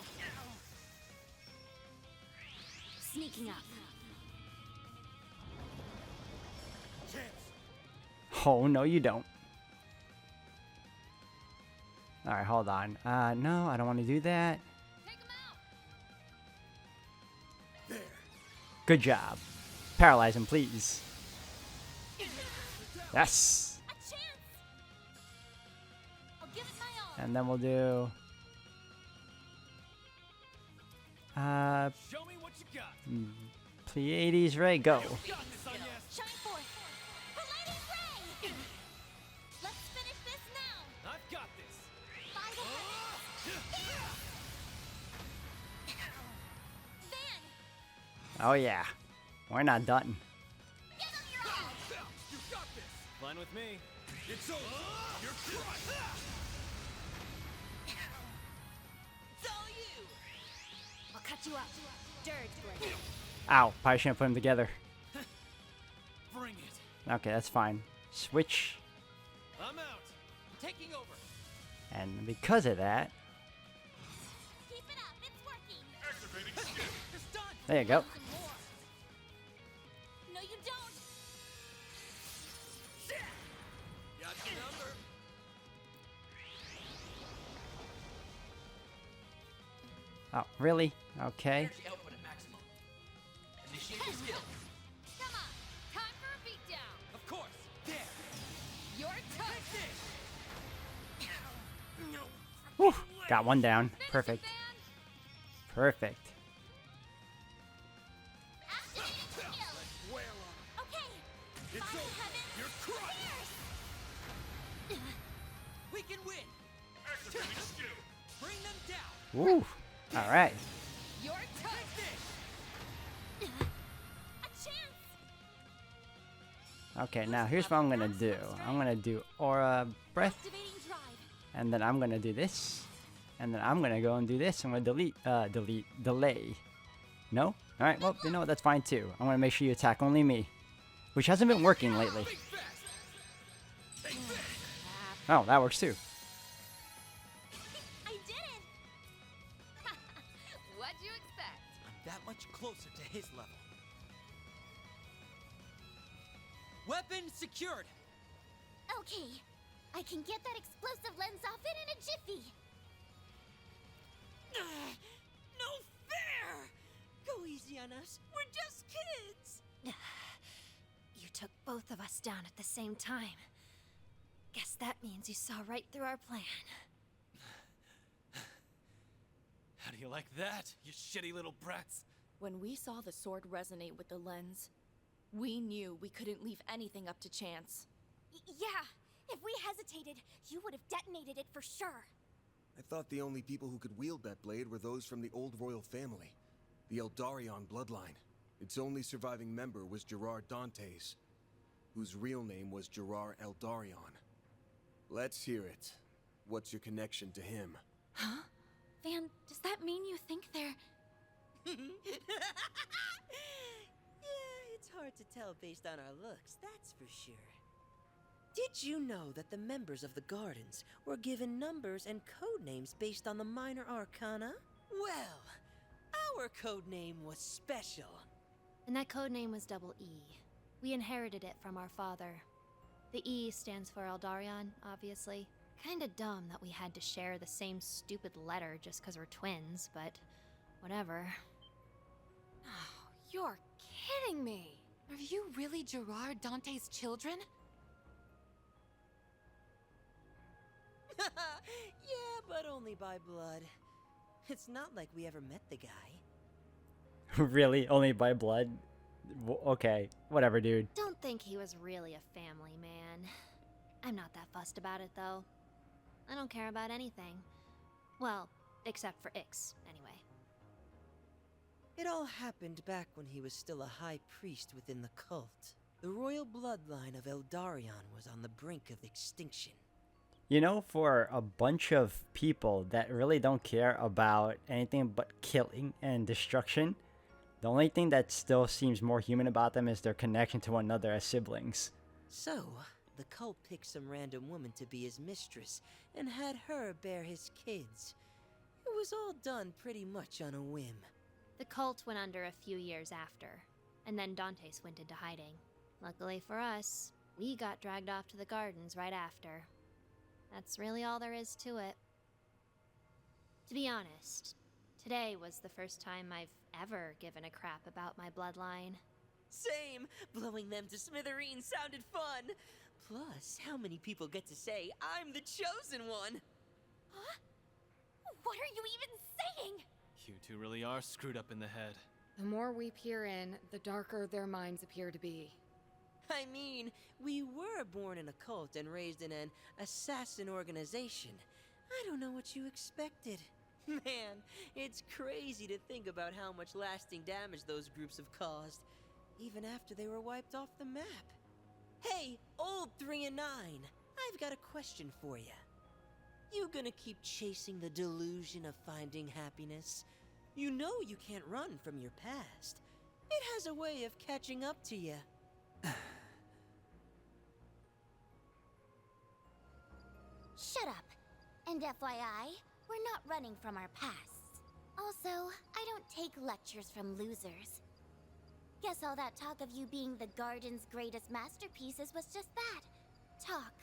Speaker 2: Sneaking up.
Speaker 1: Oh, no you don't. Alright, hold on. No, I don't want to do that.
Speaker 2: Take him out.
Speaker 1: Good job. Paralyze him, please. Yes!
Speaker 2: A chance. I'll give it my all.
Speaker 1: And then we'll do...
Speaker 3: Show me what you got.
Speaker 1: Pleiades Ray, go.
Speaker 3: Got this on yes.
Speaker 2: Shine forth. Palladium Ray. Let's finish this now.
Speaker 3: I've got this.
Speaker 2: By the Van.
Speaker 1: Oh yeah. We're not done.
Speaker 2: Give him your all.
Speaker 3: You got this. Fine with me.
Speaker 4: It's over. You're crushed.
Speaker 13: It's all you.
Speaker 2: I'll cut you up. Dirge blade.
Speaker 1: Ow. Probably shouldn't put them together.
Speaker 3: Bring it.
Speaker 1: Okay, that's fine. Switch.
Speaker 3: I'm out. Taking over.
Speaker 1: And because of that...
Speaker 2: Keep it up. It's working.
Speaker 14: Activating skill.
Speaker 3: It's done.
Speaker 1: There you go.
Speaker 2: No, you don't.
Speaker 4: Got the number.
Speaker 1: Oh, really? Okay.
Speaker 12: Energy output at maximum. Initiating skill.
Speaker 11: Come on. Time for a beatdown.
Speaker 3: Of course. There.
Speaker 11: Your turn.
Speaker 1: Whew. Got one down. Perfect. Perfect.
Speaker 2: Activating skill. Okay. Fire heaven.
Speaker 4: You're crushed.
Speaker 13: We can win.
Speaker 14: Activating skill.
Speaker 3: Bring them down.
Speaker 1: Woo. All right.
Speaker 11: Your turn.
Speaker 2: A chance.
Speaker 1: Okay, now here's what I'm gonna do. I'm gonna do Aura Breath,
Speaker 2: Activating drive.
Speaker 1: and then I'm gonna do this, and then I'm gonna go and do this. I'm gonna delay. No? All right. Well, you know what? That's fine too. I'm gonna make sure you attack only me, which hasn't been working lately. Oh, that works too.
Speaker 2: I did it.
Speaker 11: What'd you expect?
Speaker 3: I'm that much closer to his level.
Speaker 2: Okay, I can get that explosive lens off it in a jiffy.
Speaker 13: No fair! Go easy on us. We're just kids.
Speaker 2: You took both of us down at the same time. Guess that means you saw right through our plan.
Speaker 3: How do you like that, you shitty little brats?
Speaker 5: When we saw the sword resonate with the lens, we knew we couldn't leave anything up to chance.
Speaker 2: Yeah, if we hesitated, you would have detonated it for sure.
Speaker 4: I thought the only people who could wield that blade were those from the old royal family, the Eldarion bloodline. Its only surviving member was Gerard Dantes, whose real name was Gerard Eldarion. Let's hear it. What's your connection to him?
Speaker 2: Huh? Van, does that mean you think they're...
Speaker 13: Yeah, it's hard to tell based on our looks, that's for sure. Did you know that the members of the Gardens were given numbers and code names based on the minor arcana? Well, our code name was special.
Speaker 2: And that code name was Double E. We inherited it from our father. The E stands for Eldarion, obviously. Kinda dumb that we had to share the same stupid letter just 'cause we're twins, but whatever.
Speaker 11: Oh, you're kidding me.
Speaker 9: Are you really Gerard Dante's children?
Speaker 13: Yeah, but only by blood. It's not like we ever met the guy.
Speaker 1: Really? Only by blood? Okay, whatever, dude.
Speaker 2: Don't think he was really a family man. I'm not that fussed about it, though. I don't care about anything. Well, except for Ix, anyway.
Speaker 13: It all happened back when he was still a high priest within the cult. The royal bloodline of Eldarion was on the brink of extinction.
Speaker 1: You know, for a bunch of people that really don't care about anything but killing and destruction, the only thing that still seems more human about them is their connection to one another as siblings.
Speaker 13: So, the cult picked some random woman to be his mistress and had her bear his kids. It was all done pretty much on a whim.
Speaker 2: The cult went under a few years after, and then Dantes went into hiding. Luckily for us, we got dragged off to the gardens right after. That's really all there is to it. To be honest, today was the first time I've ever given a crap about my bloodline.
Speaker 13: Same! Blowing them to smithereens sounded fun! Plus, how many people get to say, I'm the chosen one?
Speaker 2: Huh? What are you even saying?
Speaker 3: You two really are screwed up in the head.
Speaker 11: The more we peer in, the darker their minds appear to be.
Speaker 13: I mean, we were born in a cult and raised in an assassin organization. I don't know what you expected. Man, it's crazy to think about how much lasting damage those groups have caused, even after they were wiped off the map. Hey, old 3 and 9, I've got a question for you. You gonna keep chasing the delusion of finding happiness? You know you can't run from your past. It has a way of catching up to you.
Speaker 2: Shut up. And FYI, we're not running from our pasts. Also, I don't take lectures from losers. Guess all that talk of you being the Garden's greatest masterpieces was just that. Talk.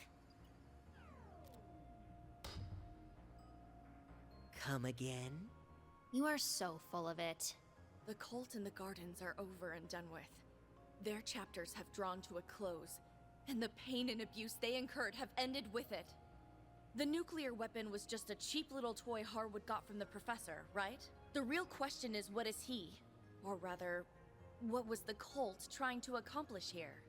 Speaker 13: Come again?
Speaker 2: You are so full of it.
Speaker 5: The cult and the Gardens are over and done with. Their chapters have drawn to a close, and the pain and abuse they incurred have ended with it. The nuclear weapon was just a cheap little toy Harwood got from the professor, right? The real question is, what is he? Or rather, what was the cult trying to accomplish here?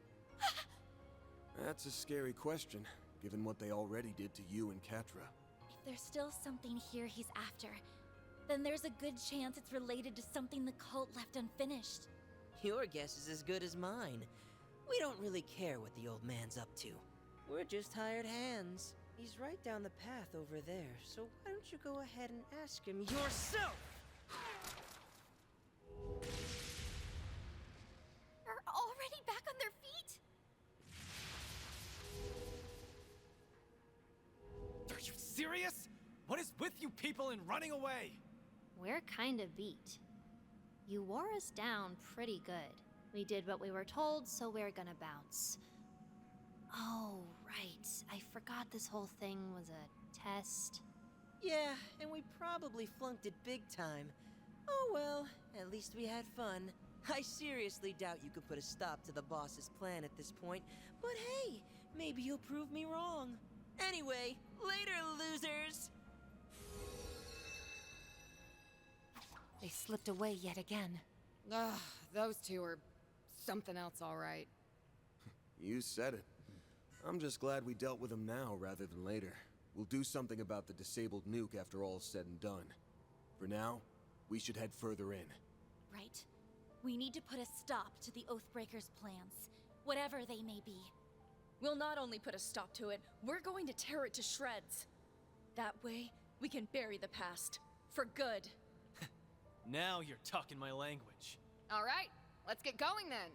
Speaker 4: That's a scary question, given what they already did to you and Catra.
Speaker 2: If there's still something here he's after, then there's a good chance it's related to something the cult left unfinished.
Speaker 13: Your guess is as good as mine. We don't really care what the old man's up to. We're just hired hands. He's right down the path over there, so why don't you go ahead and ask him yourself?
Speaker 2: Are already back on their feet?
Speaker 3: Are you serious? What is with you people and running away?
Speaker 2: We're kinda beat. You wore us down pretty good. We did what we were told, so we're gonna bounce. Oh, right. forgot this whole thing was a test.
Speaker 13: Yeah, and we probably flunked it big time. Oh well, at least we had fun. I seriously doubt you could put a stop to the boss's plan at this point, but hey, maybe you'll prove me wrong. Anyway, later, losers!
Speaker 9: They slipped away yet again.
Speaker 11: Ugh, those two are something else, all right.
Speaker 4: You said it. I'm just glad we dealt with them now rather than later. We'll do something about the disabled nuke after all's said and done. For now, we should head further in.
Speaker 2: Right. We need to put a stop to the Oathbreakers' plans, whatever they may be.
Speaker 5: We'll not only put a stop to it, we're going to tear it to shreds. That way, we can bury the past. For good.
Speaker 3: Now you're talking my language.
Speaker 11: All right, let's get going then.